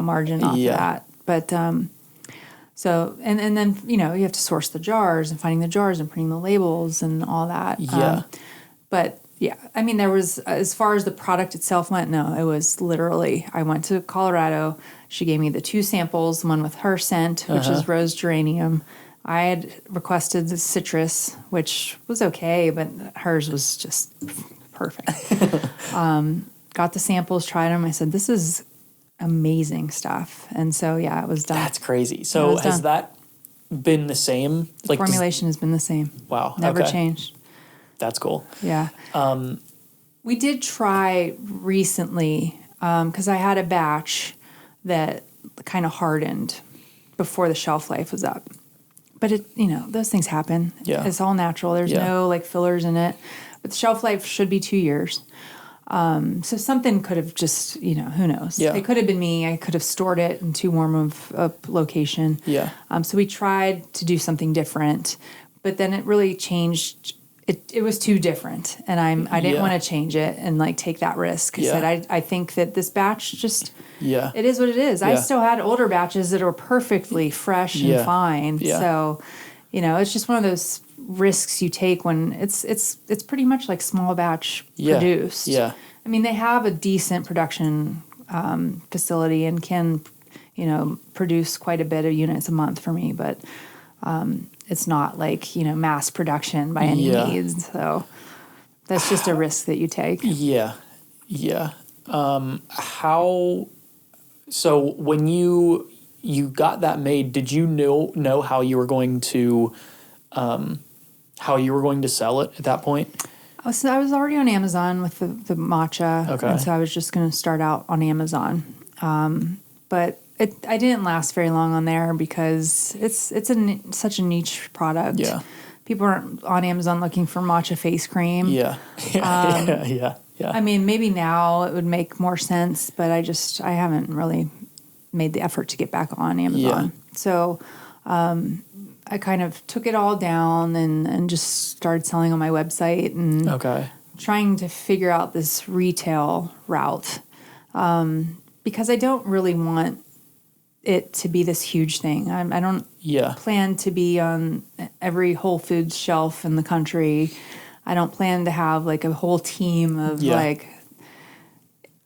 Speaker 2: margin off of that. But So, and then, you have to source the jars and finding the jars and printing the labels and all that.
Speaker 1: Yeah.
Speaker 2: But yeah, I mean, there was, as far as the product itself went, no, it was literally, I went to Colorado. She gave me the 2 samples, one with her scent, which is rose geranium. I had requested the citrus, which was okay, but hers was just perfect. Got the samples, tried them. I said, this is amazing stuff. And so, yeah, it was done.
Speaker 1: That's crazy. So has that been the same?
Speaker 2: The formulation has been the same.
Speaker 1: Wow.
Speaker 2: Never changed.
Speaker 1: That's cool.
Speaker 2: Yeah. We did try recently, because I had a batch that kind of hardened before the shelf life was up. But those things happen.
Speaker 1: Yeah.
Speaker 2: It's all natural. There's no fillers in it. But the shelf life should be 2 years. So something could have just, who knows?
Speaker 1: Yeah.
Speaker 2: It could have been me. I could have stored it in too warm of a location.
Speaker 1: Yeah.
Speaker 2: So we tried to do something different, but then it really changed. It was too different, and I didn't want to change it and take that risk. I said I think that this batch just it is what it is. I still had older batches that were perfectly fresh and fine.
Speaker 1: Yeah.
Speaker 2: So, it's just one of those risks you take when it's pretty much like small batch produced.
Speaker 1: Yeah.
Speaker 2: I mean, they have a decent production facility and can, produce quite a bit of units a month for me, but it's not mass production by any means. So that's just a risk that you take.
Speaker 1: Yeah. Yeah. So when you got that made, did you know how you were going to sell it at that point?
Speaker 2: So I was already on Amazon with the matcha.
Speaker 1: Okay.
Speaker 2: And so I was just going to start out on Amazon. But I didn't last very long on there because it's such a niche product.
Speaker 1: Yeah.
Speaker 2: People aren't on Amazon looking for matcha face cream.
Speaker 1: Yeah. Yeah.
Speaker 2: I mean, maybe now it would make more sense, but I haven't really made the effort to get back on Amazon.
Speaker 1: Yeah.
Speaker 2: So I kind of took it all down and just started selling on my website and trying to figure out this retail route because I don't really want it to be this huge thing. I don't plan to be on every Whole Foods shelf in the country. I don't plan to have a whole team of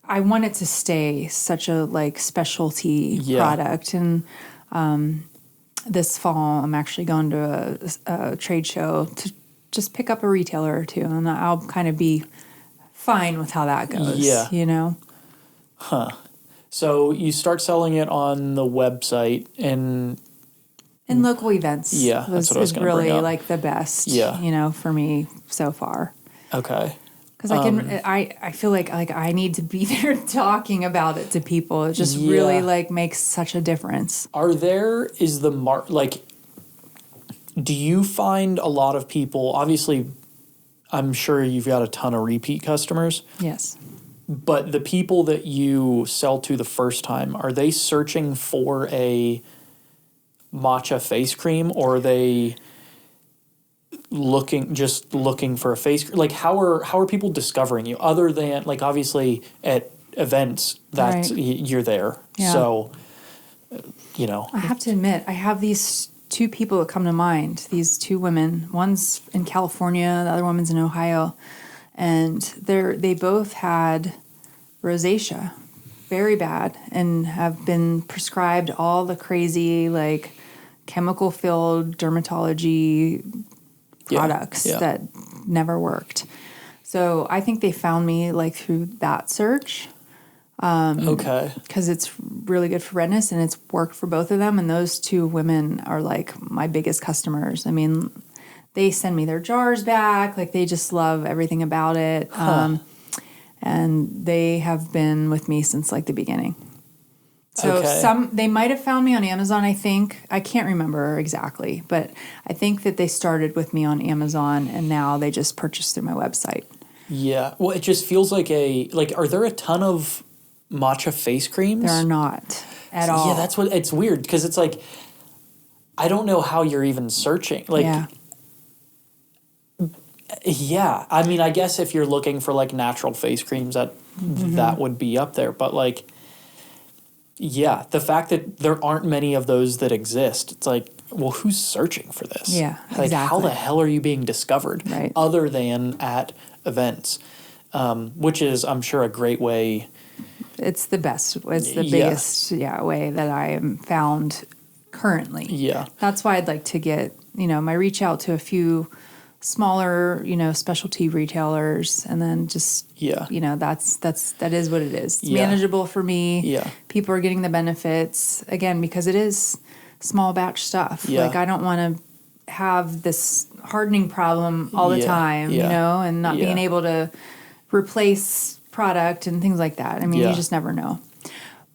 Speaker 2: I want it to stay such a specialty product. And this fall I'm actually going to a trade show to just pick up a retailer or two, and I'll kind of be fine with how that goes.
Speaker 1: Yeah. Huh. So you start selling it on the website and
Speaker 2: in local events.
Speaker 1: Yeah, that's what I was going to bring up.
Speaker 2: Really the best. For me so far.
Speaker 1: Okay.
Speaker 2: Because I feel like I need to be there talking about it to people. It just really makes such a difference.
Speaker 1: Do you find a lot of people? Obviously, I'm sure you've got a ton of repeat customers.
Speaker 2: Yes.
Speaker 1: But the people that you sell to the first time, are they searching for a matcha face cream, or are they looking for a face cream? How are people discovering you other than obviously at events that you're there?
Speaker 2: Yeah.
Speaker 1: So
Speaker 2: I have to admit, I have these 2 people that come to mind. These 2 women. One's in California, the other woman's in Ohio. And they both had rosacea, very bad, and have been prescribed all the crazy chemical-filled dermatology products that never worked. So I think they found me through that search. Because it's really good for redness and it's worked for both of them. And those 2 women are my biggest customers. I mean, they send me their jars back. They just love everything about it. And they have been with me since the beginning. So they might have found me on Amazon, I think. I can't remember exactly, but I think that they started with me on Amazon and now they just purchase through my website.
Speaker 1: Yeah. Well, it just feels are there a ton of matcha face creams?
Speaker 2: There are not at all.
Speaker 1: Yeah, that's what it's weird because it's I don't know how you're even searching. Yeah, I mean, I guess if you're looking for natural face creams, that would be up there. But Yeah, the fact that there aren't many of those that exist, it's like, well, who's searching for this?
Speaker 2: Yeah,
Speaker 1: like,
Speaker 2: exactly.
Speaker 1: How the hell are you being discovered?
Speaker 2: Right.
Speaker 1: Other than at events, which is, I'm sure, a great way.
Speaker 2: It's the best. It's the biggest way that I am found currently.
Speaker 1: Yeah.
Speaker 2: That's why I'd like to get, my reach out to a few smaller, specialty retailers, and then just, that is what it is. It's manageable for me.
Speaker 1: Yeah.
Speaker 2: People are getting the benefits, again, because it is small batch stuff.
Speaker 1: Yeah.
Speaker 2: Like, I don't want to have this hardening problem all the time, and not being able to replace product and things like that. I mean, you just never know.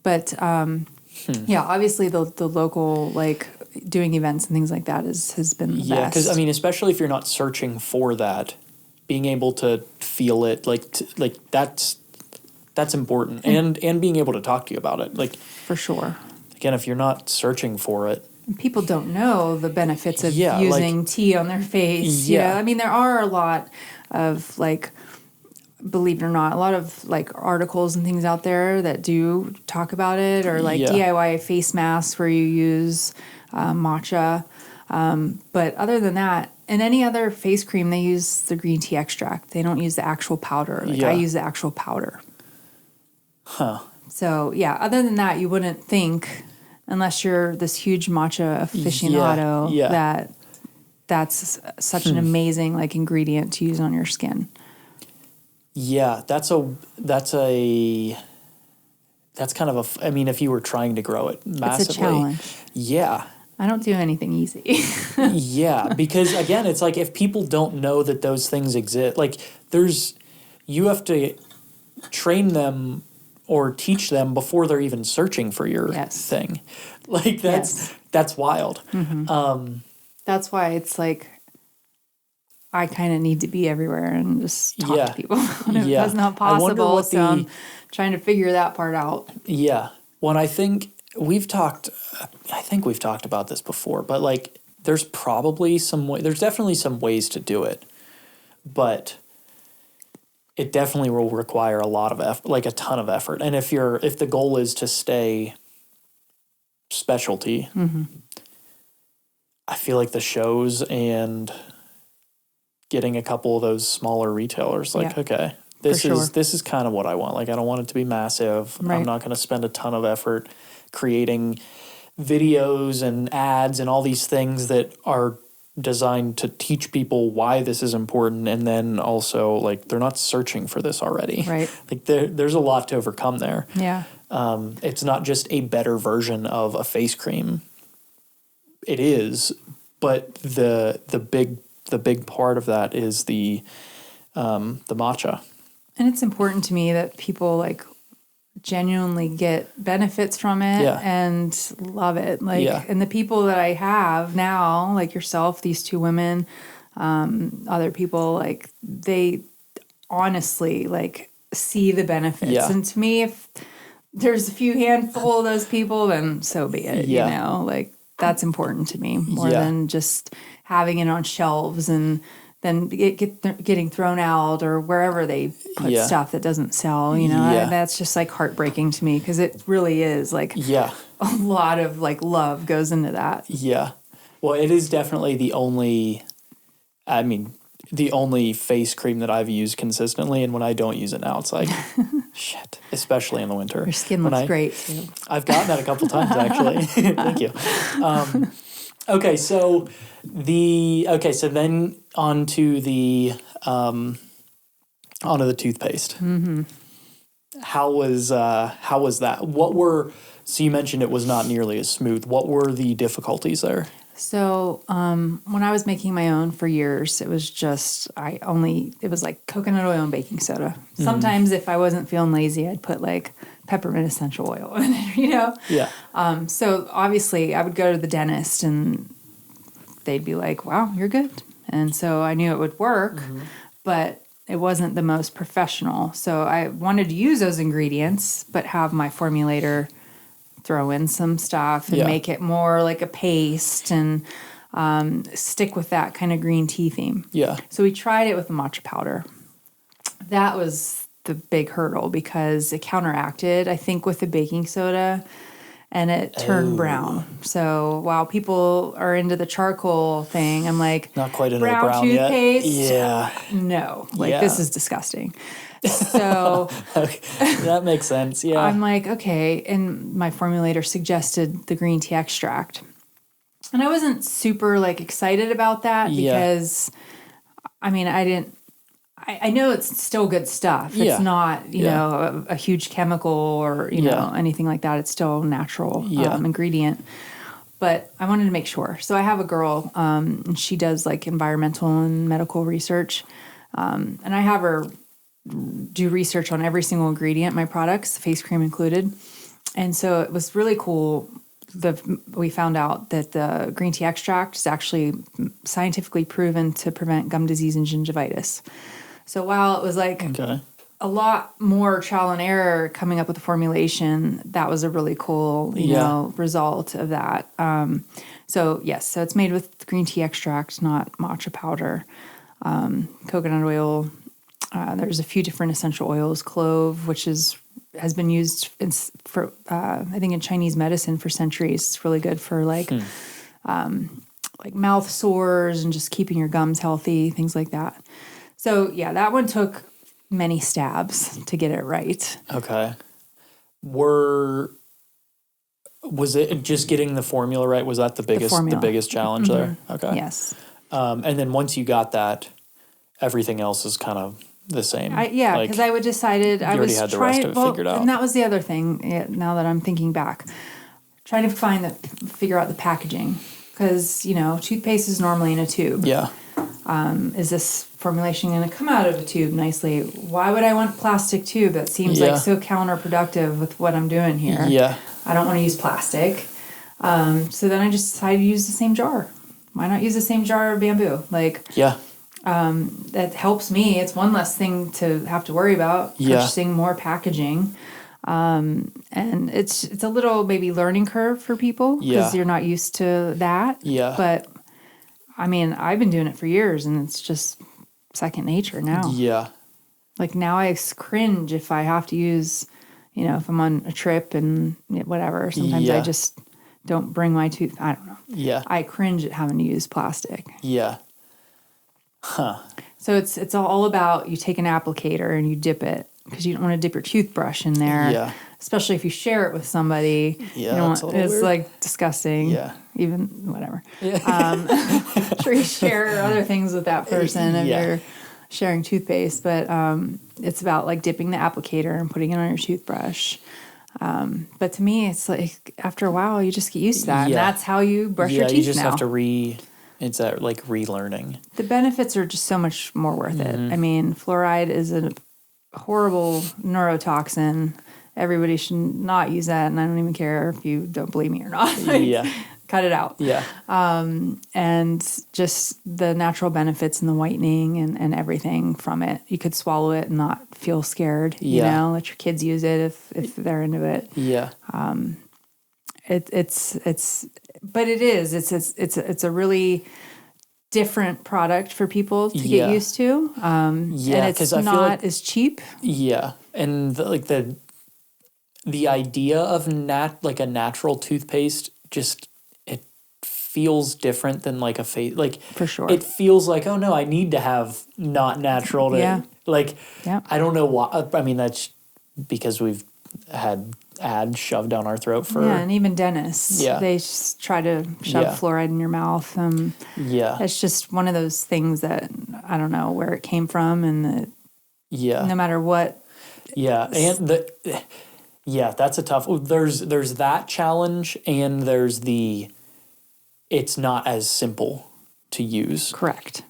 Speaker 2: But, obviously the local, like, doing events and things like that has been the best.
Speaker 1: Yeah, because, I mean, especially if you're not searching for that, being able to feel it, that's important. And being able to talk to you about it. Like,
Speaker 2: for sure.
Speaker 1: Again, if you're not searching for it.
Speaker 2: People don't know the benefits of using tea on their face. Yeah. I mean, there are a lot of, like, believe it or not, a lot of, like, articles and things out there that do talk about it, or like DIY face masks where you use matcha. But other than that, in any other face cream, they use the green tea extract. They don't use the actual powder. Like, I use the actual powder.
Speaker 1: Huh.
Speaker 2: So, other than that, you wouldn't think, unless you're this huge matcha aficionado, that that's such an amazing, like, ingredient to use on your skin.
Speaker 1: Yeah, that's kind of I mean, if you were trying to grow it massively.
Speaker 2: It's a challenge.
Speaker 1: Yeah.
Speaker 2: I don't do anything easy.
Speaker 1: Yeah, because, again, it's like, if people don't know that those things exist, like, you have to train them or teach them before they're even searching for your thing. Like, that's wild.
Speaker 2: Mm-hmm. That's why it's like, I kind of need to be everywhere and just talk to people. That's not possible, so I'm trying to figure that part out. Yeah.
Speaker 1: Well, I think we've talked about this before, but, like, there's probably there's definitely some ways to do it, but it definitely will require a lot of effort, like a ton of effort. And if the goal is to stay specialty, I feel like the shows and getting a couple of those smaller retailers, like, okay, this is kind of what I want. Like, I don't want it to be massive. Right. I'm not going to spend a ton of effort creating videos and ads and all these things that are designed to teach people why this is important, and then also, like, they're not searching for this already.
Speaker 2: Right.
Speaker 1: Like, there's a lot to overcome there.
Speaker 2: Yeah.
Speaker 1: It's not just a better version of a face cream. It is, but the big part of that is the matcha.
Speaker 2: And it's important to me that people, like, genuinely get benefits from it and love it. Like, and the people that I have now, like yourself, these two women, other people, like, they honestly, like, see the benefits. Yeah. And to me, if there's a few handful of those people, then so be it. You know, like, that's important to me more than just having it on shelves and then getting thrown out or wherever they put stuff that doesn't sell, you know. That's just, like, heartbreaking to me, because it really is, like, a lot of, like, love goes into that. Yeah.
Speaker 1: Well, it is definitely the only face cream that I've used consistently, and when I don't use it now, it's like, shit, especially in the winter.
Speaker 2: Your skin looks great, too.
Speaker 1: I've gotten that a couple times, actually. Thank you. Okay, so then onto the toothpaste. Mm-hmm. How was that? So you mentioned it was not nearly as smooth. What were the difficulties there?
Speaker 2: So when I was making my own for years, it was just it was like coconut oil and baking soda. Mm-hmm. Sometimes if I wasn't feeling lazy, I'd put, like, peppermint essential oil in it, you know? Yeah. So obviously I would go to the dentist and they'd be like, wow, you're good. And so I knew it would work, but it wasn't the most professional. So I wanted to use those ingredients, but have my formulator throw in some stuff and make it more like a paste and stick with that kind of green tea theme. Yeah. So we tried it with the matcha powder. That was the big hurdle because it counteracted, I think, with the baking soda, and it turned brown. So while people are into the charcoal thing, I'm like,
Speaker 1: not quite into
Speaker 2: brown toothpaste?
Speaker 1: Yet. Yeah.
Speaker 2: No, this is disgusting. So
Speaker 1: okay. That makes sense. Yeah.
Speaker 2: I'm like, okay. And my formulator suggested the green tea extract. And I wasn't super excited about that because I mean, I know it's still good stuff.
Speaker 1: Yeah.
Speaker 2: It's not, you know, a huge chemical or, you know, anything like that. It's still a natural ingredient. But I wanted to make sure. So I have a girl, and she does environmental and medical research. And I have her do research on every single ingredient in my products, face cream included. And so it was really cool. We found out that the green tea extract is actually scientifically proven to prevent gum disease and gingivitis. So while it was a lot more trial and error coming up with the formulation, that was a really cool, you know, result of that. So it's made with green tea extract, not matcha powder, coconut oil. There's a few different essential oils, clove, which has been used for I think in Chinese medicine for centuries. It's really good for mouth sores and just keeping your gums healthy, things like that. So that one took many stabs to get it right.
Speaker 1: Okay. Was it just getting the formula right? Was that the biggest challenge there? Okay.
Speaker 2: Yes.
Speaker 1: And then once you got that, everything else is kind of the same.
Speaker 2: Because I decided I was
Speaker 1: had the
Speaker 2: trying.
Speaker 1: rest of it figured out.
Speaker 2: And that was the other thing. Now that I'm thinking back, trying to figure out the packaging, because toothpaste is normally in a tube.
Speaker 1: Yeah.
Speaker 2: Is this formulation going to come out of a tube nicely? Why would I want plastic tube? That seems so counterproductive with what I'm doing here.
Speaker 1: Yeah.
Speaker 2: I don't want to use plastic. So then I just decided to use the same jar. Why not use the same jar of bamboo? That helps me. It's one less thing to have to worry about, purchasing more packaging. And it's a little maybe learning curve for people because you're not used to that. Yeah. But I mean, I've been doing it for years and it's just second nature now. Yeah. Now I cringe if I have to use, if I'm on a trip and whatever. Sometimes I just don't bring my tooth. I don't know. Yeah. I cringe at having to use plastic.
Speaker 1: Yeah. Huh.
Speaker 2: So it's all about you take an applicator and you dip it because you don't want to dip your toothbrush in there. Yeah. Especially if you share it with somebody.
Speaker 1: Yeah.
Speaker 2: It's weird. Disgusting. Yeah. Even whatever. Yeah. Sure, you share other things with that person if you're sharing toothpaste, but it's about dipping the applicator and putting it on your toothbrush. But to me, it's after a while you just get used to that, and that's how you brush your teeth now.
Speaker 1: You just have to it's that relearning.
Speaker 2: The benefits are just so much more worth it. I mean, fluoride is a horrible neurotoxin. Everybody should not use that, and I don't even care if you don't believe me or not. Cut it out. Yeah. And just the natural benefits and the whitening and everything from it. You could swallow it and not feel scared. Let your kids use it if they're into it. Yeah. It's a really different product for people to get used to. And it's not as cheap.
Speaker 1: Yeah. And the idea of a natural toothpaste just it feels different than a face
Speaker 2: for sure.
Speaker 1: It feels oh no, I need to have not natural to I don't know why. I mean that's because we've had ads shoved down our throat for
Speaker 2: and even dentists they just try to shove fluoride in your mouth. It's just one of those things that I don't know where it came from, and no matter what.
Speaker 1: And that's a tough. There's that challenge, and there's it's not as simple to use.
Speaker 2: Correct.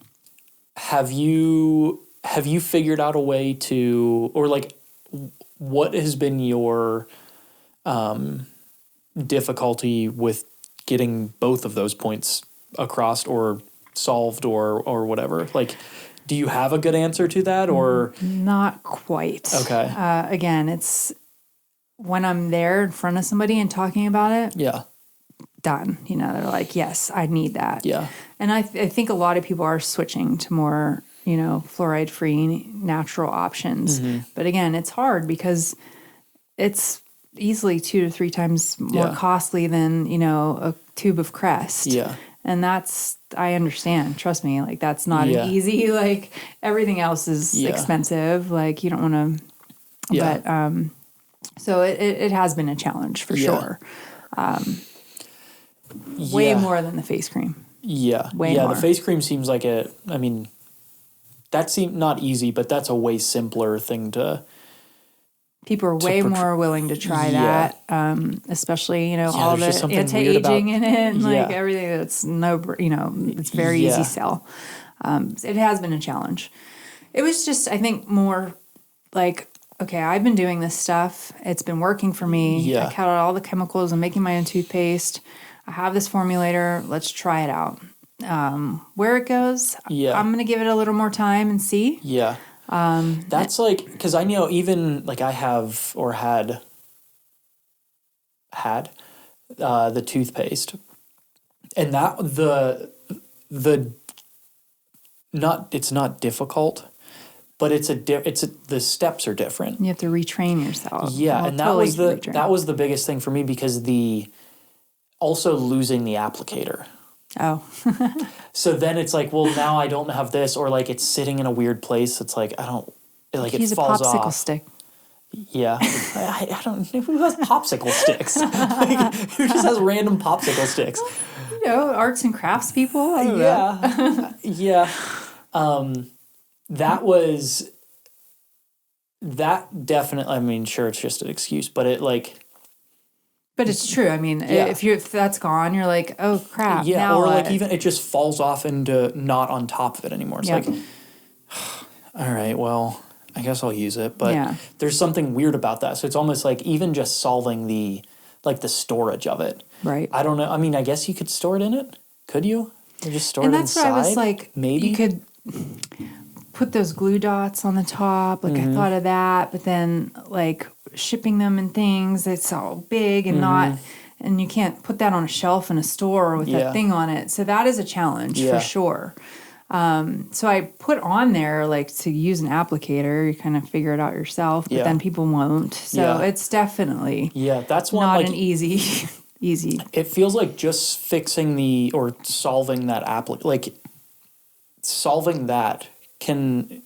Speaker 1: Have you figured out a way to, or what has been your difficulty with getting both of those points across or solved or whatever? Do you have a good answer to that, or
Speaker 2: not quite?
Speaker 1: Okay.
Speaker 2: Again, it's when I'm there in front of somebody and talking about it. Yeah. Done. They're yes, I need that. Yeah. And I think a lot of people are switching to more, fluoride-free natural options. But again, it's hard because it's easily 2 to 3 times more costly than, a tube of Crest.
Speaker 1: Yeah.
Speaker 2: And I understand, trust me, like that's not an easy, like everything else is expensive. Like you don't want to, but, so it has been a challenge for sure. Way more than the face cream.
Speaker 1: Yeah.
Speaker 2: Way more.
Speaker 1: The face cream seems like that seemed not easy, but that's a way simpler thing to.
Speaker 2: People are way more willing to try that, especially, all the anti-aging in it and like everything that's it's very easy sell. It has been a challenge. It was just, I think, more like, okay, I've been doing this stuff. It's been working for me.
Speaker 1: Yeah.
Speaker 2: I cut out all the chemicals. I'm making my own toothpaste. I have this formulator. Let's try it out. Where it goes, I'm going to give it a little more time and see.
Speaker 1: Yeah. That's like, because I know even like I have or had the toothpaste, and that it's not difficult, but the steps are different.
Speaker 2: You have to retrain yourself.
Speaker 1: Yeah, and that was the biggest thing for me because also losing the applicator.
Speaker 2: Oh.
Speaker 1: So then it's like, well, now I don't have this, or like it's sitting in a weird place. It's like, it falls off. Use a popsicle stick. Yeah. I don't know. Who has popsicle sticks? Like, who just has random popsicle sticks?
Speaker 2: Arts and crafts people. I don't know.
Speaker 1: Yeah. That definitely, sure, it's just an excuse, but it like...
Speaker 2: But it's true. If that's gone, you're like, oh crap.
Speaker 1: Yeah,
Speaker 2: now
Speaker 1: or
Speaker 2: what?
Speaker 1: like even it just falls off into not on top of it anymore. It's like, all right, well, I guess I'll use it. But there's something weird about that. So it's almost like even just solving the storage of it.
Speaker 2: Right.
Speaker 1: I don't know. I guess you could store it in it. Could you? Or just store it inside?
Speaker 2: And that's what I was like,
Speaker 1: maybe
Speaker 2: you could put those glue dots on the top. Like I thought of that, but then like shipping them and things, it's all big and not, and you can't put that on a shelf in a store with that thing on it. So that is a challenge for sure. So I put on there like to use an applicator, you kind of figure it out yourself, but then people won't. So it's definitely
Speaker 1: that's one,
Speaker 2: not
Speaker 1: like,
Speaker 2: an easy.
Speaker 1: It feels like just fixing or solving that solving that can...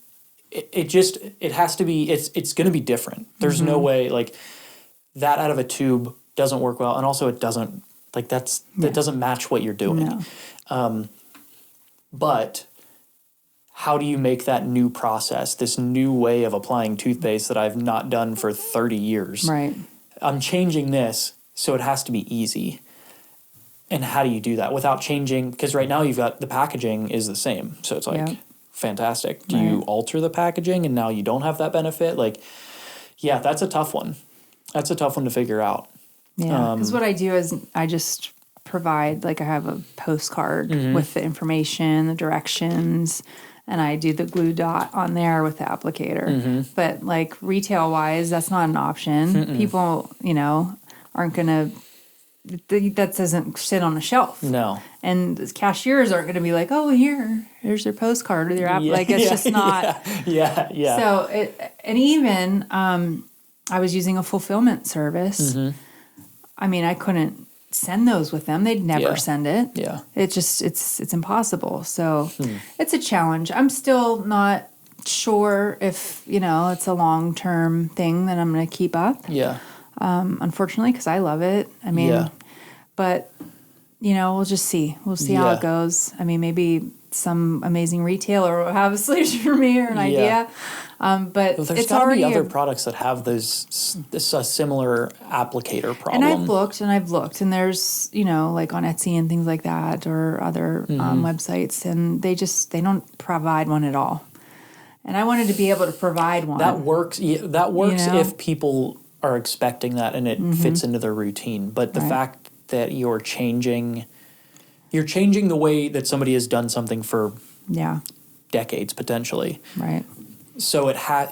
Speaker 1: It has to be, it's going to be different. There's no way, like, that out of a tube doesn't work well. And also it doesn't, like, that doesn't match what you're doing. No. But how do you make that new process, this new way of applying toothpaste that I've not done for 30 years?
Speaker 2: Right.
Speaker 1: I'm changing this, so it has to be easy. And how do you do that without changing? Because right now you've got the packaging is the same. So it's like... fantastic. Do you alter the packaging and now you don't have that benefit? Like, that's a tough one. That's a tough one to figure out.
Speaker 2: Yeah, because what I do is I just provide, like I have a postcard with the information, the directions, and I do the glue dot on there with the applicator. But like retail-wise, that's not an option. People, aren't going to... That doesn't sit on a shelf. No. And the cashiers aren't going to be like, oh, here's their postcard or their app. Like, it's just not. Yeah. So, and even I was using a fulfillment service. I couldn't send those with them. They'd never send it. Yeah. It's impossible. So, it's a challenge. I'm still not sure if, it's a long-term thing that I'm going to keep up. Yeah. Unfortunately, because I love it. But, we'll just see. We'll see how it goes. Maybe some amazing retailer will have a solution for me or an idea. But
Speaker 1: there's
Speaker 2: it's
Speaker 1: gotta
Speaker 2: already
Speaker 1: be other products that have a similar applicator problem.
Speaker 2: And I've looked, and there's, like on Etsy and things like that or other websites, and they don't provide one at all. And I wanted to be able to provide one.
Speaker 1: That works. Yeah, that works if people are expecting that and it fits into their routine. But the fact that you're changing the way that somebody has done something for decades potentially. Right. So I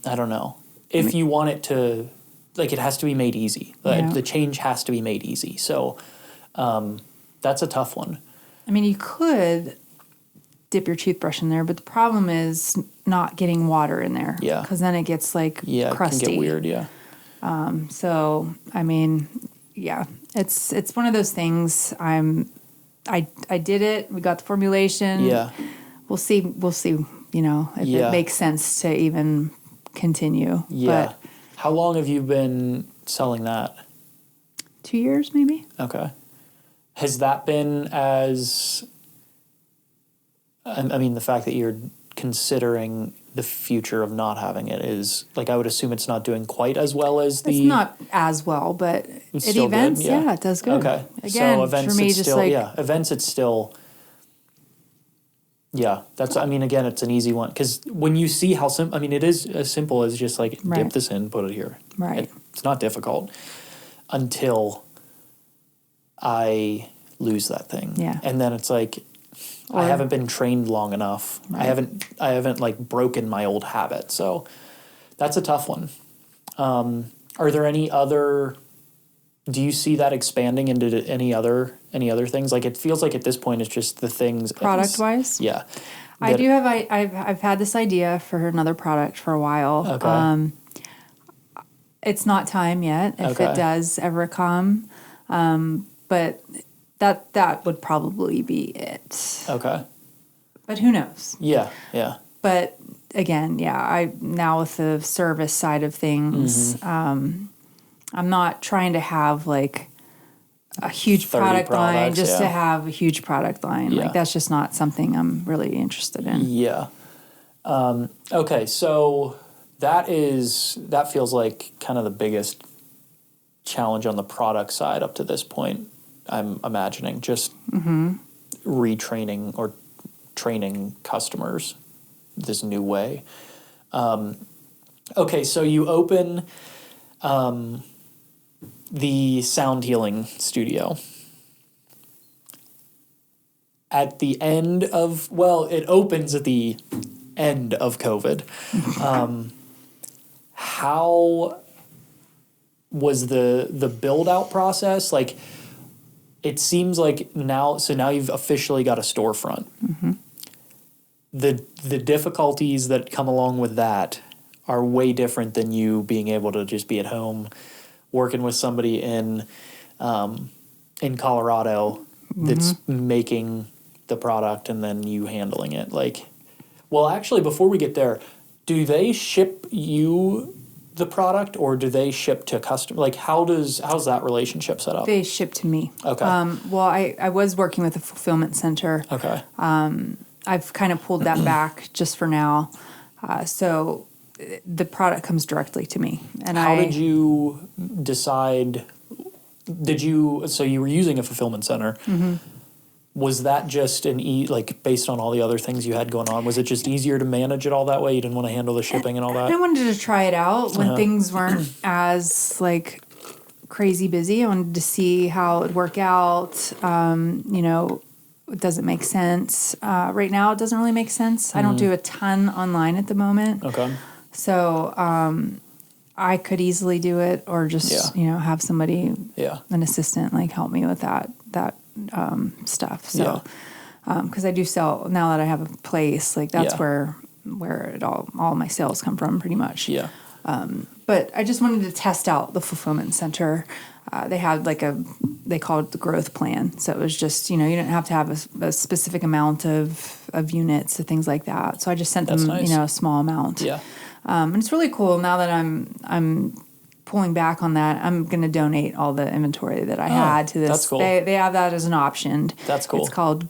Speaker 1: don't know. If you want it to, like, it has to be made easy. The change has to be made easy. So that's a tough one.
Speaker 2: You could dip your toothbrush in there, but the problem is not getting water in there.
Speaker 1: Yeah.
Speaker 2: Because then it gets like crusty.
Speaker 1: It can get weird, yeah.
Speaker 2: So, I mean, yeah, it's one of those things. I did it. We got the formulation.
Speaker 1: Yeah.
Speaker 2: We'll see, if it makes sense to even continue.
Speaker 1: Yeah.
Speaker 2: But
Speaker 1: how long have you been selling that?
Speaker 2: 2 years, maybe.
Speaker 1: Okay. Has that been as... I mean, the fact that you're considering the future of not having it is, like, I would assume it's not doing quite as well as the...
Speaker 2: It's not as well, but at events,
Speaker 1: good,
Speaker 2: it does good.
Speaker 1: Okay.
Speaker 2: Again,
Speaker 1: so events,
Speaker 2: for me,
Speaker 1: it's
Speaker 2: just
Speaker 1: still,
Speaker 2: like...
Speaker 1: events, it's still... Yeah, that's, I mean, again, it's an easy one. Because when you see how simple... I mean, it is as simple as just, like, dip this in, put it here.
Speaker 2: Right.
Speaker 1: It's not difficult until I lose that thing.
Speaker 2: Yeah.
Speaker 1: And then it's like... I haven't been trained long enough. Right. I haven't like broken my old habit. So that's a tough one. Are there any other, do you see that expanding into any other things? Like, it feels like at this point it's just the things
Speaker 2: product wise.
Speaker 1: Yeah.
Speaker 2: I do have, I've had this idea for another product for a while.
Speaker 1: Okay.
Speaker 2: It's not time yet if it does ever come. But that would probably be it.
Speaker 1: Okay.
Speaker 2: But who knows?
Speaker 1: Yeah, yeah.
Speaker 2: But again, I now with the service side of things, I'm not trying to have like a huge product line just to have a huge product line.
Speaker 1: Yeah.
Speaker 2: Like, that's just not something I'm really interested in.
Speaker 1: Yeah. Okay, so that feels like kind of the biggest challenge on the product side up to this point. I'm imagining just retraining or training customers this new way. Okay, so you open the sound healing studio. At the end of, it opens at the end of COVID. How was the build-out process? Like, it seems like now you've officially got a storefront. Mm-hmm. The difficulties that come along with that are way different than you being able to just be at home working with somebody in Colorado that's making the product and then you handling it. Like, well, actually, before we get there, do they ship you the product, or do they ship to customer? Like, how's that relationship set up?
Speaker 2: They ship to me.
Speaker 1: Okay.
Speaker 2: Well, I was working with a fulfillment center.
Speaker 1: Okay.
Speaker 2: I've kind of pulled that back just for now. So the product comes directly to me. And
Speaker 1: how did you decide? So you were using a fulfillment center. Mm-hmm. Was that just based on all the other things you had going on? Was it just easier to manage it all that way? You didn't want to handle the shipping and all that?
Speaker 2: I wanted to try it out when things weren't as crazy busy. I wanted to see how it would work out. Does it make sense? Right now, it doesn't really make sense. I don't do a ton online at the moment. Okay. So I could easily do it, or just have somebody, an assistant, help me with that stuff. So, because I do sell now that I have a place, that's where it all my sales come from, pretty much. Yeah. But I just wanted to test out the fulfillment center. They had they called it the growth plan. So it was just, you didn't have to have a specific amount of units or things like that. So I just sent them,
Speaker 1: nice.
Speaker 2: A small amount.
Speaker 1: Yeah.
Speaker 2: And it's really cool now that I'm pulling back on that. I'm going to donate all the inventory that I had to this.
Speaker 1: That's cool.
Speaker 2: They have that as an option.
Speaker 1: That's cool.
Speaker 2: It's called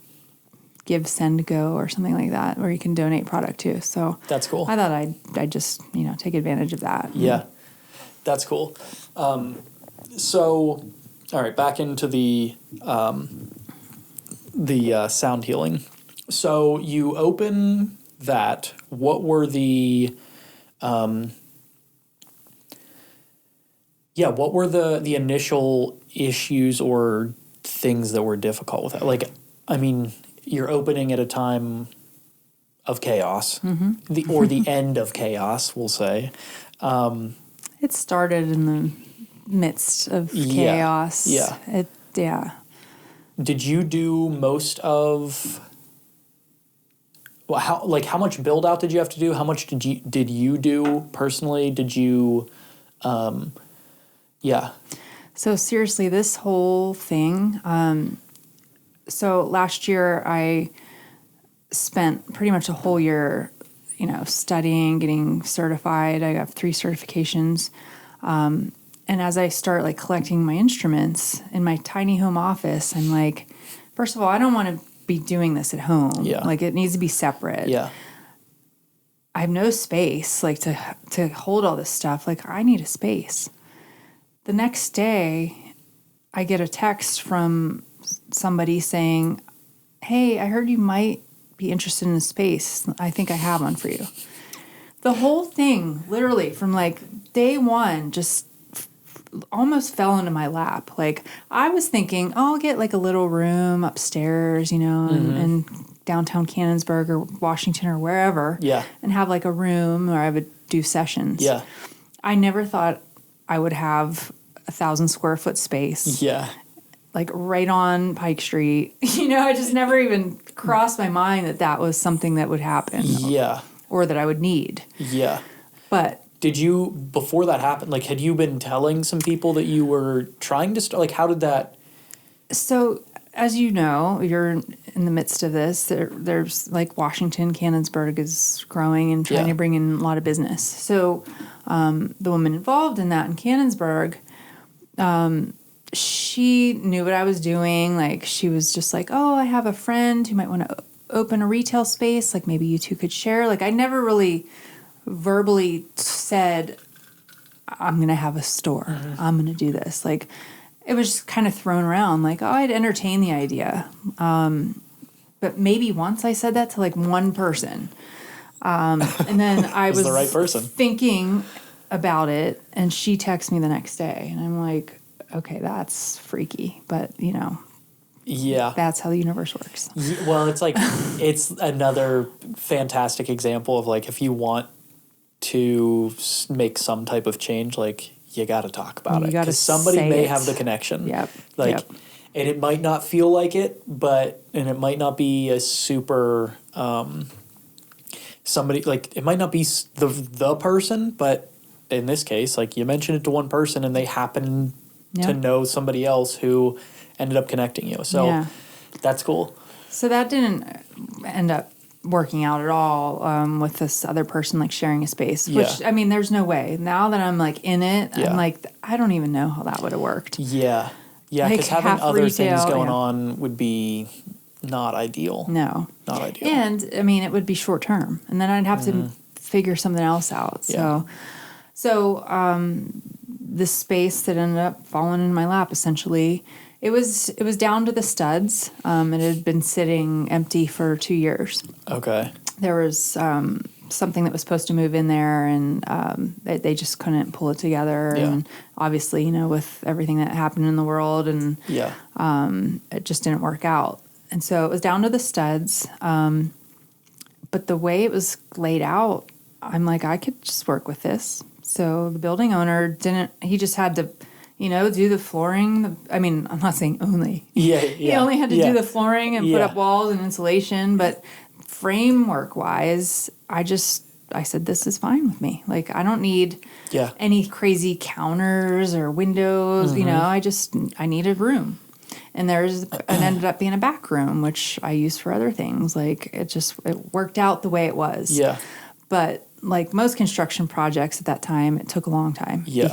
Speaker 2: Give, Send, Go or something like that, where you can donate product to. So
Speaker 1: that's cool.
Speaker 2: I thought I'd just, take advantage of that.
Speaker 1: Yeah. That's cool. So, all right, back into the sound healing. So you open that. What were the what were the initial issues or things that were difficult with that? You're opening at a time of chaos, the end of chaos, we'll say.
Speaker 2: It started in the midst of chaos.
Speaker 1: Yeah. Did you do most of well, how much build out did you have to do? How much did you do personally? Did you, yeah.
Speaker 2: So seriously, this whole thing, so last year I spent pretty much a whole year, studying, getting certified. I got 3 certifications. And as I start like collecting my instruments in my tiny home office, I'm like, first of all, I don't want to be doing this at home.
Speaker 1: Yeah.
Speaker 2: Like it needs to be separate.
Speaker 1: Yeah.
Speaker 2: I have no space like to hold all this stuff. Like I need a space. The next day, I get a text from somebody saying, hey, I heard you might be interested in a space. I think I have one for you. The whole thing, literally, from like day one, just almost fell into my lap. Like I was thinking, oh, I'll get like a little room upstairs, in downtown Canonsburg or Washington or wherever.
Speaker 1: Yeah.
Speaker 2: And have like a room where I would do sessions.
Speaker 1: Yeah.
Speaker 2: I never thought I would have 1,000 square foot space.
Speaker 1: Yeah.
Speaker 2: Like right on Pike Street. I just never even crossed my mind that was something that would happen.
Speaker 1: Yeah.
Speaker 2: Or that I would need.
Speaker 1: Yeah.
Speaker 2: But
Speaker 1: did you, before that happened, like had you been telling some people that you were trying to start, like how did that?
Speaker 2: So as you know, you're in the midst of this. There's like Washington, Canonsburg is growing and trying to bring in a lot of business. So the woman involved in that in Canonsburg, she knew what I was doing. Like she was just like, oh, I have a friend who might want to open a retail space. Like maybe you two could share. Like I never really verbally said, I'm going to have a store. Mm-hmm. I'm going to do this. Like it was just kind of thrown around. Like, oh, I'd entertain the idea. But maybe once I said that to like one person. And then I was
Speaker 1: the right person.
Speaker 2: Thinking about it, and she texts me the next day, and I'm like, okay, that's freaky, but
Speaker 1: yeah,
Speaker 2: that's how the universe works.
Speaker 1: Well, it's like it's another fantastic example of like if you want to make some type of change, like you got to talk about it because somebody may have the connection.
Speaker 2: Yep.
Speaker 1: Like, and it might not feel like it, and it might not be a super somebody like it might not be the person, but in this case, like you mentioned it to one person and they happen to know somebody else who ended up connecting you. So that's cool.
Speaker 2: So that didn't end up working out at all with this other person like sharing a space, which I mean, there's no way. Now that I'm like in it, I'm like, I don't even know how that would have worked.
Speaker 1: Yeah. Yeah, because
Speaker 2: like
Speaker 1: having other
Speaker 2: retail,
Speaker 1: things going on would be not ideal.
Speaker 2: No.
Speaker 1: Not ideal.
Speaker 2: And I mean, it would be short term. And then I'd have to figure something else out. So this space that ended up falling in my lap, essentially, it was down to the studs. It had been sitting empty for 2 years.
Speaker 1: Okay.
Speaker 2: There was something that was supposed to move in there, and they just couldn't pull it together. Yeah. And obviously, with everything that happened in the world, and it just didn't work out. And so it was down to the studs. But the way it was laid out, I'm like, I could just work with this. So the building owner he just had to, do the flooring. I'm not saying only. He only had to do the flooring and put up walls and insulation. But framework-wise, I said, this is fine with me. Like, I don't need any crazy counters or windows. Mm-hmm. I need a room. And it ended up being a back room, which I used for other things. Like, it worked out the way it was. Yeah. But like most construction projects at that time, it took a long time. Yeah.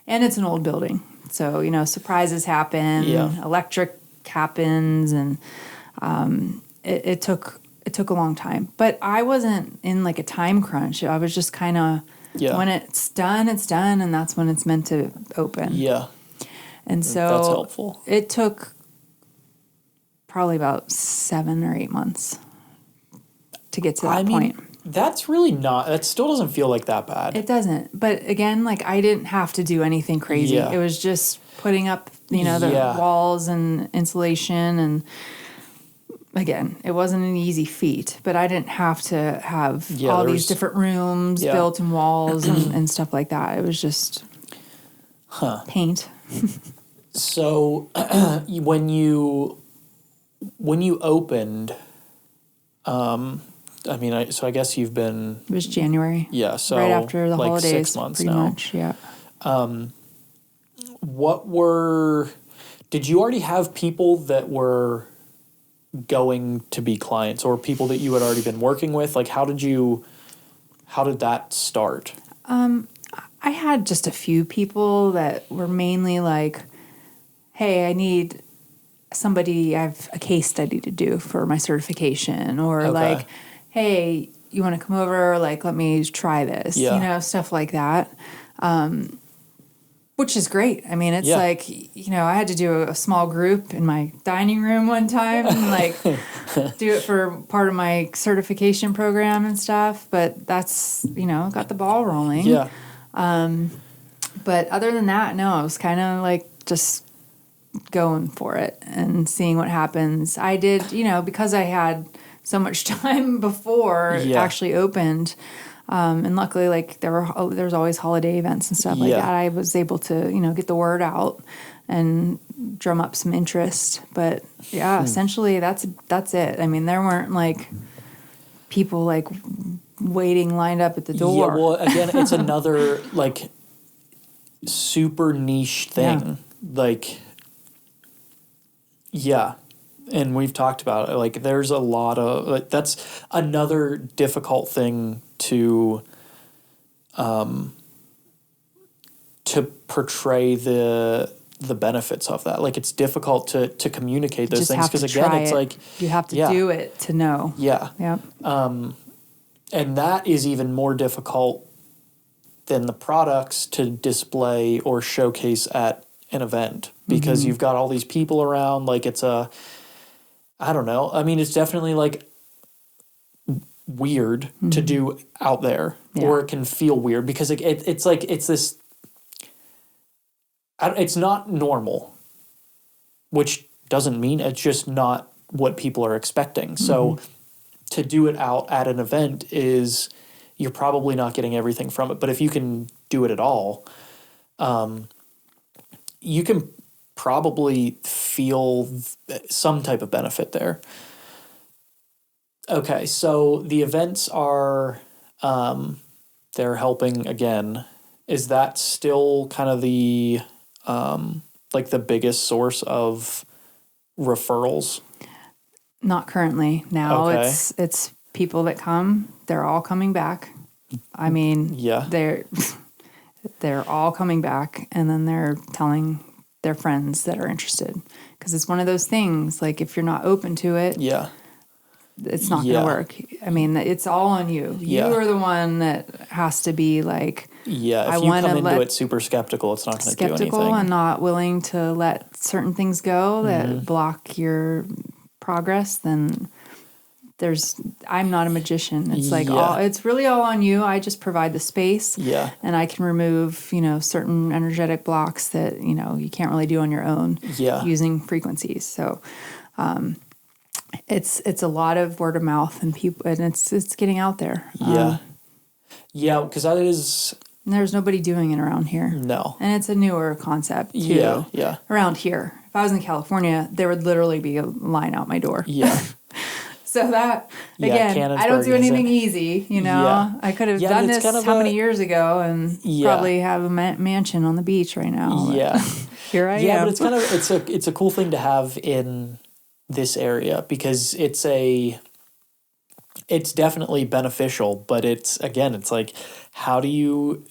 Speaker 2: And it's an old building. So, surprises happen, electric happens, and it took a long time. But I wasn't in like a time crunch. I was just kind of, when it's done, and that's when it's meant to open. Yeah. And so
Speaker 1: that's helpful.
Speaker 2: It took probably about 7 or 8 months to get to that point.
Speaker 1: That's really not, that still doesn't feel like that bad.
Speaker 2: It doesn't. But again, like I didn't have to do anything crazy. Yeah. It was just putting up, the walls and insulation. And again, it wasn't an easy feat, but I didn't have to have all these different rooms built and walls and stuff like that. It was just paint.
Speaker 1: So when you opened, I mean, so I guess you've been...
Speaker 2: It was January.
Speaker 1: Yeah, so
Speaker 2: right after the
Speaker 1: like
Speaker 2: holidays,
Speaker 1: 6 months
Speaker 2: pretty
Speaker 1: now.
Speaker 2: much, yeah.
Speaker 1: Did you already have people that were going to be clients or people that you had already been working with? Like, how did that start?
Speaker 2: I had just a few people that were mainly like, hey, I need somebody, I have a case study to do for my certification, or like, hey, you want to come over? Like, let me try this, stuff like that. Which is great. I mean, it's like, I had to do a small group in my dining room one time and like do it for part of my certification program and stuff. But that's, got the ball rolling.
Speaker 1: Yeah.
Speaker 2: But other than that, no, I was kind of like just going for it and seeing what happens. I did, because I had so much time before it actually opened. And luckily, like there's always holiday events and stuff like that. I was able to, get the word out and drum up some interest. But essentially that's it. I mean, there weren't like people like waiting lined up at the door.
Speaker 1: Yeah, well, again, it's another like super niche thing. Like, and we've talked about it. Like, there's a lot of like that's another difficult thing to portray the benefits of that. Like, it's difficult to communicate those things because again, it's like
Speaker 2: you have to do it to know.
Speaker 1: Yeah.
Speaker 2: Yep.
Speaker 1: And that is even more difficult than the products to display or showcase at an event because you've got all these people around. Like, it's I don't know. I mean, it's definitely like weird to do out there, or it can feel weird because it's like it's this. It's not normal, which doesn't mean it's just not what people are expecting. So to do it out at an event is you're probably not getting everything from it. But if you can do it at all, you can probably feel some type of benefit there. Okay, so the events are, they're helping again. Is that still kind of the, like the biggest source of referrals?
Speaker 2: Not currently. Now it's people that come, they're all coming back. I mean, they're all coming back, and then they're telling their friends that are interested. Because it's one of those things, like if you're not open to it, it's not going to work. I mean, it's all on you. You are the one that has to be like,
Speaker 1: if you come into it super skeptical, it's not going to do anything.
Speaker 2: Skeptical and not willing to let certain things go that block your progress, then I'm not a magician. It's like it's really all on you. I just provide the space, and I can remove certain energetic blocks that you can't really do on your own using frequencies. So it's a lot of word of mouth and people, and it's getting out there.
Speaker 1: Because that is.
Speaker 2: There's nobody doing it around here.
Speaker 1: No,
Speaker 2: and it's a newer concept too. Around here, if I was in California, there would literally be a line out my door. So that, again, I don't do anything easy, I could have done this how many years ago and probably have a mansion on the beach right now. Here I am.
Speaker 1: Yeah, but it's a cool thing to have in this area because it's definitely beneficial, but it's like, how do you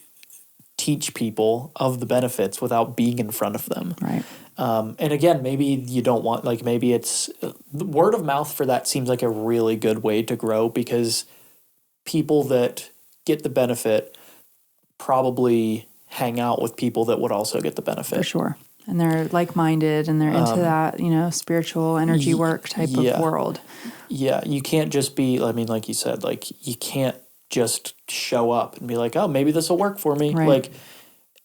Speaker 1: teach people of the benefits without being in front of them?
Speaker 2: Right.
Speaker 1: And again, maybe you don't want, like, maybe it's word of mouth for that seems like a really good way to grow because people that get the benefit probably hang out with people that would also get the benefit.
Speaker 2: For sure. And they're like-minded and they're into that, spiritual energy work type of world.
Speaker 1: Yeah. You can't just be, I mean, like you said, like, you can't just show up and be like, oh, maybe this will work for me.
Speaker 2: Right.
Speaker 1: Like,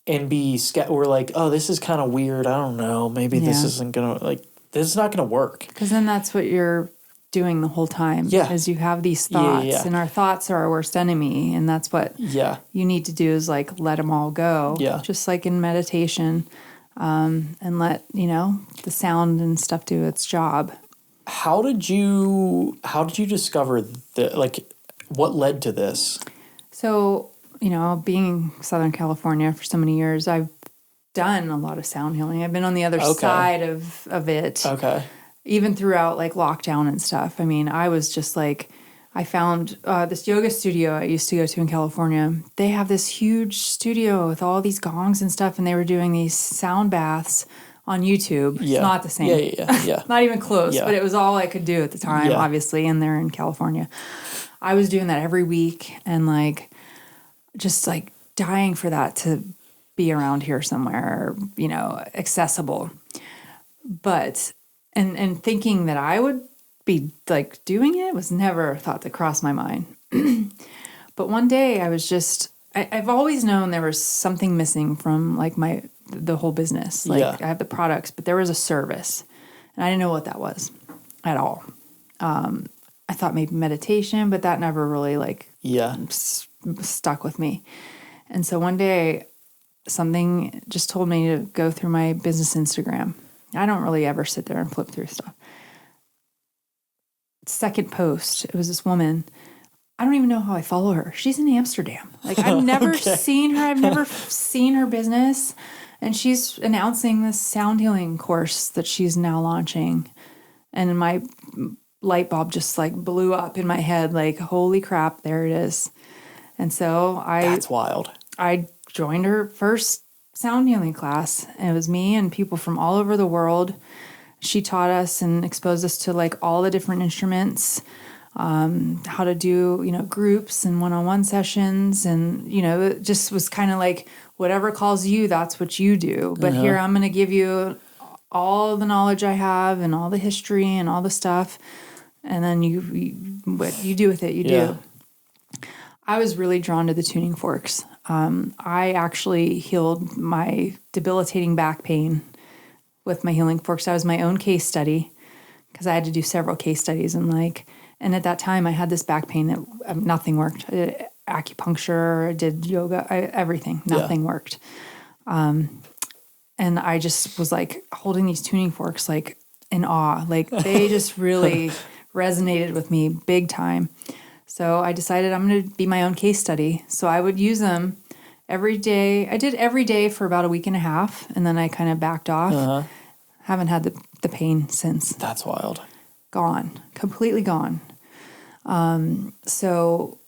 Speaker 1: and we're like, oh, this is kind of weird. I don't know. Maybe this isn't going to, like, this is not going to work.
Speaker 2: Because then that's what you're doing the whole time.
Speaker 1: Yeah.
Speaker 2: Is you have these thoughts and our thoughts are our worst enemy. And that's what you need to do is like, let them all go.
Speaker 1: Yeah.
Speaker 2: Just like in meditation, and let, the sound and stuff do its job.
Speaker 1: How did you discover What led to this?
Speaker 2: So, being in Southern California for so many years, I've done a lot of sound healing. I've been on the other side of it.
Speaker 1: Okay.
Speaker 2: Even throughout like lockdown and stuff. I mean, I was just like, I found this yoga studio I used to go to in California. They have this huge studio with all these gongs and stuff, and they were doing these sound baths on YouTube.
Speaker 1: Yeah.
Speaker 2: It's not the same.
Speaker 1: Yeah.
Speaker 2: Not even close, but it was all I could do at the time, obviously, and they're in California. I was doing that every week and like just like dying for that to be around here somewhere, accessible. But and thinking that I would be like doing it was never a thought that crossed my mind. But one day I was just I've always known there was something missing from like the whole business. Like I have the products, but there was a service, and I didn't know what that was at all. I thought maybe meditation, but that never really like stuck with me. And so one day something just told me to go through my business Instagram. I don't really ever sit there and flip through stuff. Second post, it was this woman. I don't even know how I follow her. She's in Amsterdam. Like I've never seen her. I've never seen her business. And she's announcing this sound healing course that she's now launching. And my light bulb just like blew up in my head. Like, holy crap, there it is. And so
Speaker 1: That's wild.
Speaker 2: I joined her first sound healing class. And it was me and people from all over the world. She taught us and exposed us to like all the different instruments, how to do, groups and one-on-one sessions. And, it just was kind of like whatever calls you, that's what you do. But here I'm going to give you all the knowledge I have and all the history and all the stuff. And then what you do with it, you do. I was really drawn to the tuning forks. I actually healed my debilitating back pain with my healing forks. That was my own case study because I had to do several case studies and at that time I had this back pain that nothing worked. I did acupuncture, I did yoga, everything, nothing worked. And I just was like holding these tuning forks like in awe. Like they just really resonated with me big time. So I decided I'm going to be my own case study. So I would use them every day. I did every day for about a week and a half, and then I kind of backed off. Haven't had the pain since.
Speaker 1: That's wild.
Speaker 2: Gone. Completely gone. So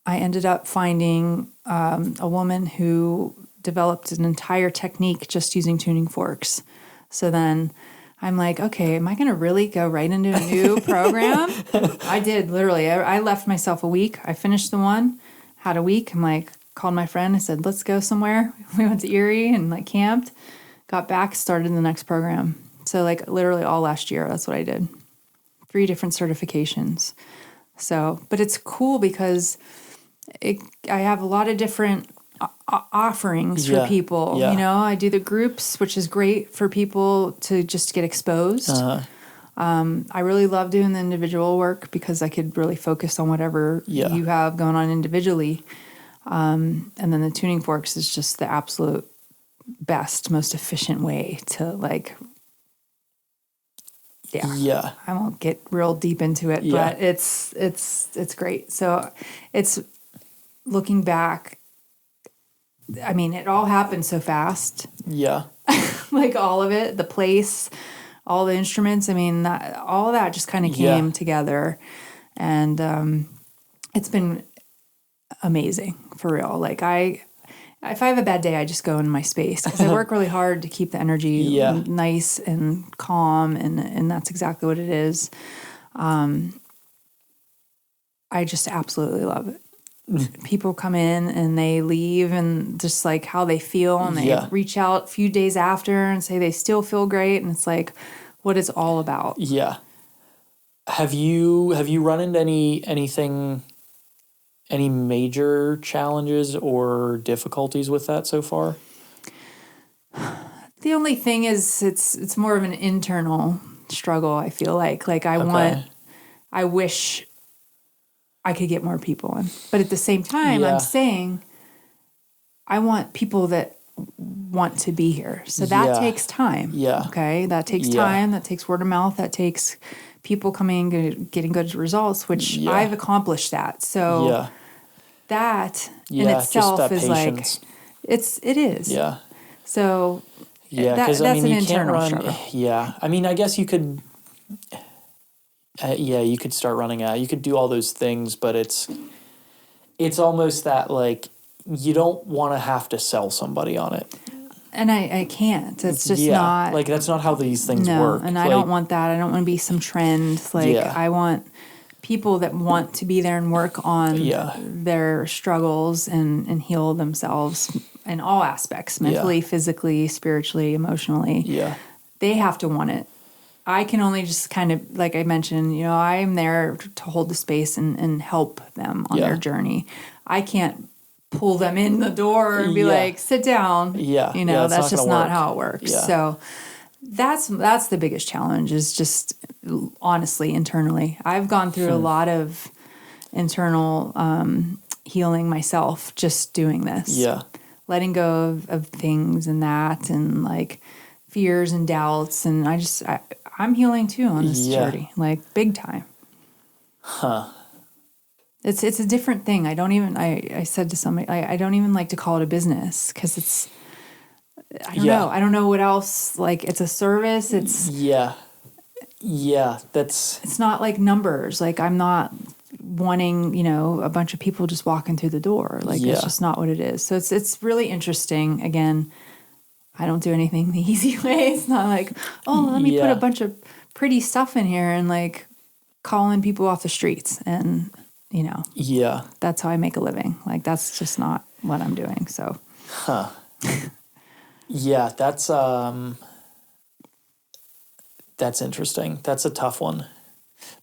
Speaker 2: I ended up finding a woman who developed an entire technique just using tuning forks. So then I'm like, okay, am I going to really go right into a new program? I did, literally. I left myself a week. I finished the one, had a week. I'm like, called my friend. I said, let's go somewhere. We went to Erie and like camped, got back, started the next program. So like literally all last year, that's what I did. 3 different certifications. So, but it's cool because I have a lot of different offerings for people. I do the groups, which is great for people to just get exposed. I really love doing the individual work because I could really focus on whatever you have going on individually. And then the tuning forks is just the absolute best, most efficient way to like, I won't get real deep into it, but it's great. So it's looking back. I mean, it all happened so fast. Yeah. Like all of it, the place, all the instruments. I mean, all of that just kind of came together. And it's been amazing, for real. Like if I have a bad day, I just go in my space because I work really hard to keep the energy nice and calm. And that's exactly what it is. I just absolutely love it. People come in and they leave and just like how they feel and they reach out a few days after and say they still feel great, and it's like what it's all about.
Speaker 1: Yeah. Have you run into any major challenges or difficulties with that so far?
Speaker 2: The only thing is it's more of an internal struggle, I feel like I wish I could get more people in. But at the same time, I'm saying I want people that want to be here. So that takes time. Yeah. Okay? That takes time. That takes word of mouth. That takes people coming and getting good results, which I've accomplished that. So that in itself is patience. It is.
Speaker 1: Yeah.
Speaker 2: So
Speaker 1: because
Speaker 2: that's an
Speaker 1: you
Speaker 2: internal
Speaker 1: can't run.
Speaker 2: struggle.
Speaker 1: Yeah. I mean, I guess you could. You could start running out. You could do all those things, but it's almost that like you don't want to have to sell somebody on it.
Speaker 2: And I can't. It's just not.
Speaker 1: Like that's not how these things work.
Speaker 2: And I don't want that. I don't want to be some trend. Like I want people that want to be there and work on their struggles and heal themselves in all aspects, mentally, physically, spiritually, emotionally.
Speaker 1: Yeah.
Speaker 2: They have to want it. I can only just kind of, like I mentioned, I'm there to hold the space and help them on their journey. I can't pull them in the door and be like, sit down.
Speaker 1: Yeah.
Speaker 2: That's just not how it works. Yeah. So that's the biggest challenge is just honestly, internally. I've gone through a lot of internal healing myself just doing this.
Speaker 1: Yeah.
Speaker 2: Letting go of things and that and like fears and doubts. And I'm healing too on this journey, like big time.
Speaker 1: Huh.
Speaker 2: It's a different thing. I said to somebody, I don't even like to call it a business because I don't know. I don't know what else. Like it's a service. It's it's not like numbers. Like I'm not wanting, a bunch of people just walking through the door. Like it's just not what it is. So it's really interesting. Again, I don't do anything the easy way. It's not like, let me put a bunch of pretty stuff in here and like calling people off the streets and that's how I make a living. Like that's just not what I'm doing. So
Speaker 1: that's interesting. That's a tough one.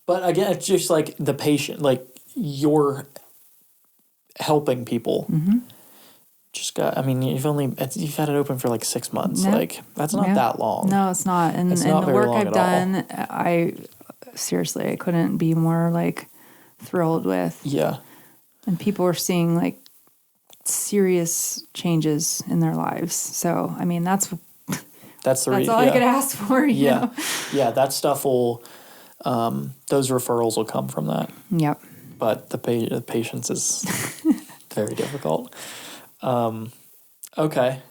Speaker 1: But again, it's just like the patient, like you're helping people. Mm-hmm. You've had it open for like 6 months. Yep. Like that's not that long.
Speaker 2: No, it's not. And the work I've done, I couldn't be more like thrilled with.
Speaker 1: Yeah.
Speaker 2: And people are seeing like serious changes in their lives. So, I mean, that's all I could ask for. You know?
Speaker 1: Yeah. That stuff will, those referrals will come from that.
Speaker 2: Yep.
Speaker 1: But the patience is very difficult. Okay.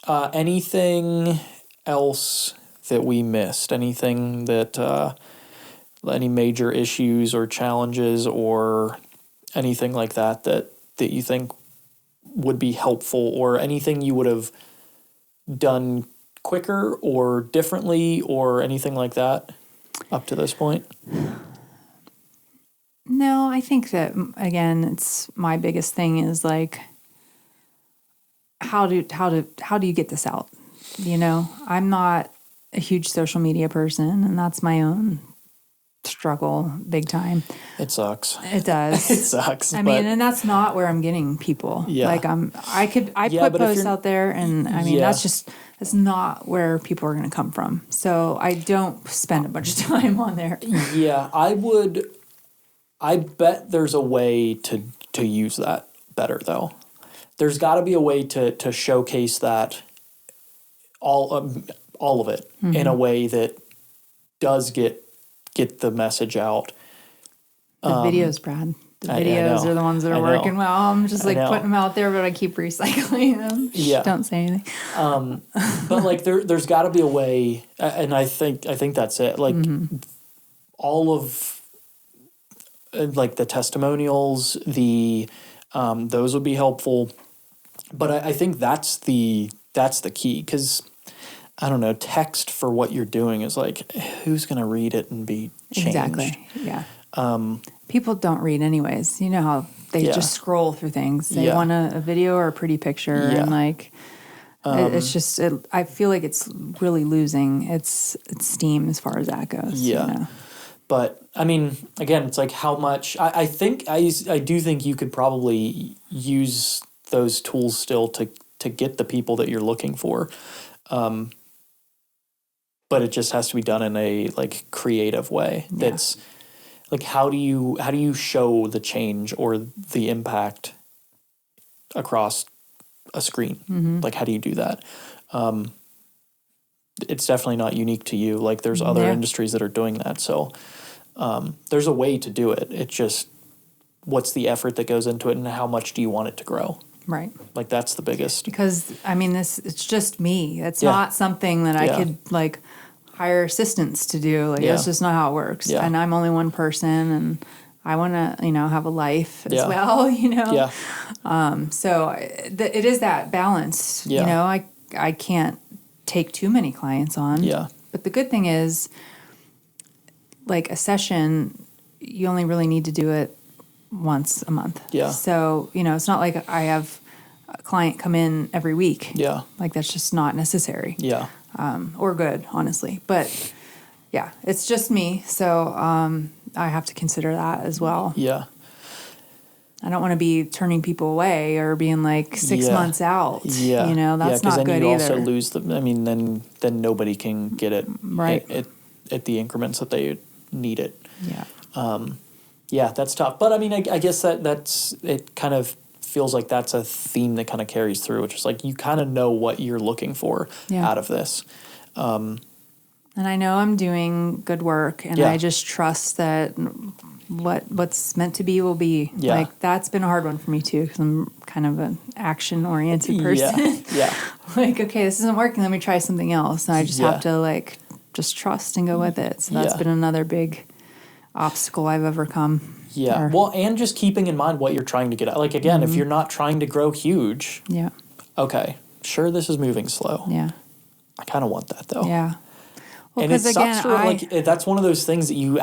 Speaker 1: Anything else that we missed? Anything that, any major issues or challenges or anything like that you think would be helpful, or anything you would have done quicker or differently or anything like that up to this point?
Speaker 2: No, I think that, again, it's my biggest thing is like, how do you get this out? I'm not a huge social media person, and that's my own struggle big time.
Speaker 1: It sucks.
Speaker 2: It does.
Speaker 1: It sucks.
Speaker 2: I mean, and that's not where I'm getting people.
Speaker 1: Yeah.
Speaker 2: Like I put posts out there, and I mean, that's not where people are going to come from. So I don't spend a bunch of time on there.
Speaker 1: Yeah, I bet there's a way to use that better though. There's got to be a way to showcase that all of it in a way that does get the message out.
Speaker 2: The videos, Brad. The videos are the ones that are working well. I'm just like putting them out there, but I keep recycling them.
Speaker 1: Yeah.
Speaker 2: Don't say anything.
Speaker 1: But like there's got to be a way, and I think that's it. Like all of like the testimonials, those would be helpful. But I think that's the key, because I don't know, text for what you're doing is like, who's going to read it and be changed?
Speaker 2: Exactly. Yeah. People don't read anyways. You know how they just scroll through things. They want a video or a pretty picture, and like it's just. I feel like it's really losing its steam as far as that goes.
Speaker 1: Yeah. But I mean, again, it's like how much. I do think you could probably use those tools still to get the people that you're looking for. But it just has to be done in a like creative way. That's like, how do you show the change or the impact across a screen? Mm-hmm. Like, how do you do that? it's definitely not unique to you. Like there's other industries that are doing that. So there's a way to do it. It's just what's the effort that goes into it and how much do you want it to grow?
Speaker 2: Right.
Speaker 1: Like that's the biggest.
Speaker 2: Because I mean, it's just me. It's not something that I could like hire assistants to do. Like that's just not how it works. Yeah. And I'm only one person, and I want to, have a life as well, Yeah. So it is that balance. Yeah. I can't take too many clients on.
Speaker 1: Yeah.
Speaker 2: But the good thing is, like a session, you only really need to do it once a month.
Speaker 1: Yeah.
Speaker 2: So, it's not like I have a client come in every week.
Speaker 1: Yeah.
Speaker 2: Like that's just not necessary.
Speaker 1: Yeah.
Speaker 2: Or good, honestly. But yeah, it's just me. So I have to consider that as well.
Speaker 1: Yeah.
Speaker 2: I don't want to be turning people away or being like 6 months out.
Speaker 1: Yeah.
Speaker 2: That's not good either. Because
Speaker 1: then you also lose then nobody can get it
Speaker 2: right
Speaker 1: at the increments that they need it.
Speaker 2: Yeah.
Speaker 1: Yeah, that's tough. But I mean, I guess that's it. Kind of feels like that's a theme that kind of carries through, which is like you kind of know what you're looking for out of this.
Speaker 2: And I know I'm doing good work, and I just trust that what's meant to be will be.
Speaker 1: Yeah.
Speaker 2: Like that's been a hard one for me too, because I'm kind of an action-oriented person.
Speaker 1: Yeah.
Speaker 2: Like, okay, this isn't working. Let me try something else. And I just have to like just trust and go with it. So that's been another big obstacle I've overcome.
Speaker 1: Yeah. Well, and just keeping in mind what you're trying to get at. Like, again, if you're not trying to grow huge, okay, sure, this is moving slow.
Speaker 2: Yeah.
Speaker 1: I kind of want that, though.
Speaker 2: Yeah. Well,
Speaker 1: and it sucks like, that's one of those things that you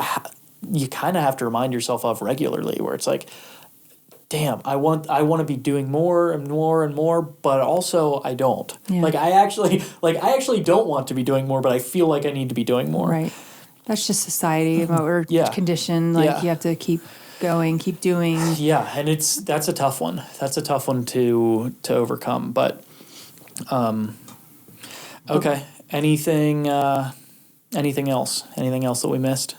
Speaker 1: kind of have to remind yourself of regularly, where it's like, damn, I want to be doing more and more and more, but also I don't. Yeah. Like, I actually don't want to be doing more, but I feel like I need to be doing more.
Speaker 2: Right. That's just society, what we're conditioned. Like you have to keep going, keep doing.
Speaker 1: Yeah, and that's a tough one. That's a tough one to overcome. But okay. Anything else? Anything else that we missed?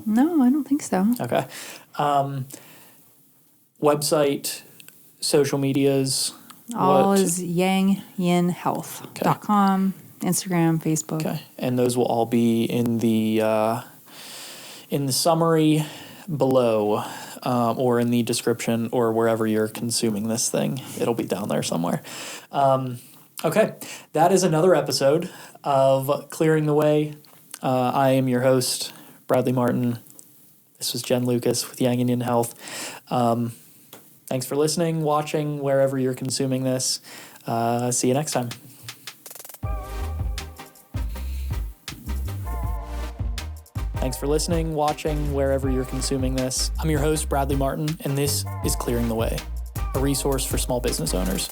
Speaker 2: No, I don't think so.
Speaker 1: Okay. Website, social medias.
Speaker 2: All is yangyinhealth.com. Instagram, Facebook.
Speaker 1: Okay, and those will all be in the summary below, or in the description, or wherever you're consuming this thing. It'll be down there somewhere. Okay, that is another episode of Clearing the Way. I am your host, Bradley Martin. This was Jen Lucas with Yang Yin Health. Thanks for listening, watching, wherever you're consuming this. See you next time. Thanks for listening, watching, wherever you're consuming this. I'm your host, Bradley Martin, and this is Clearing the Way, a resource for small business owners.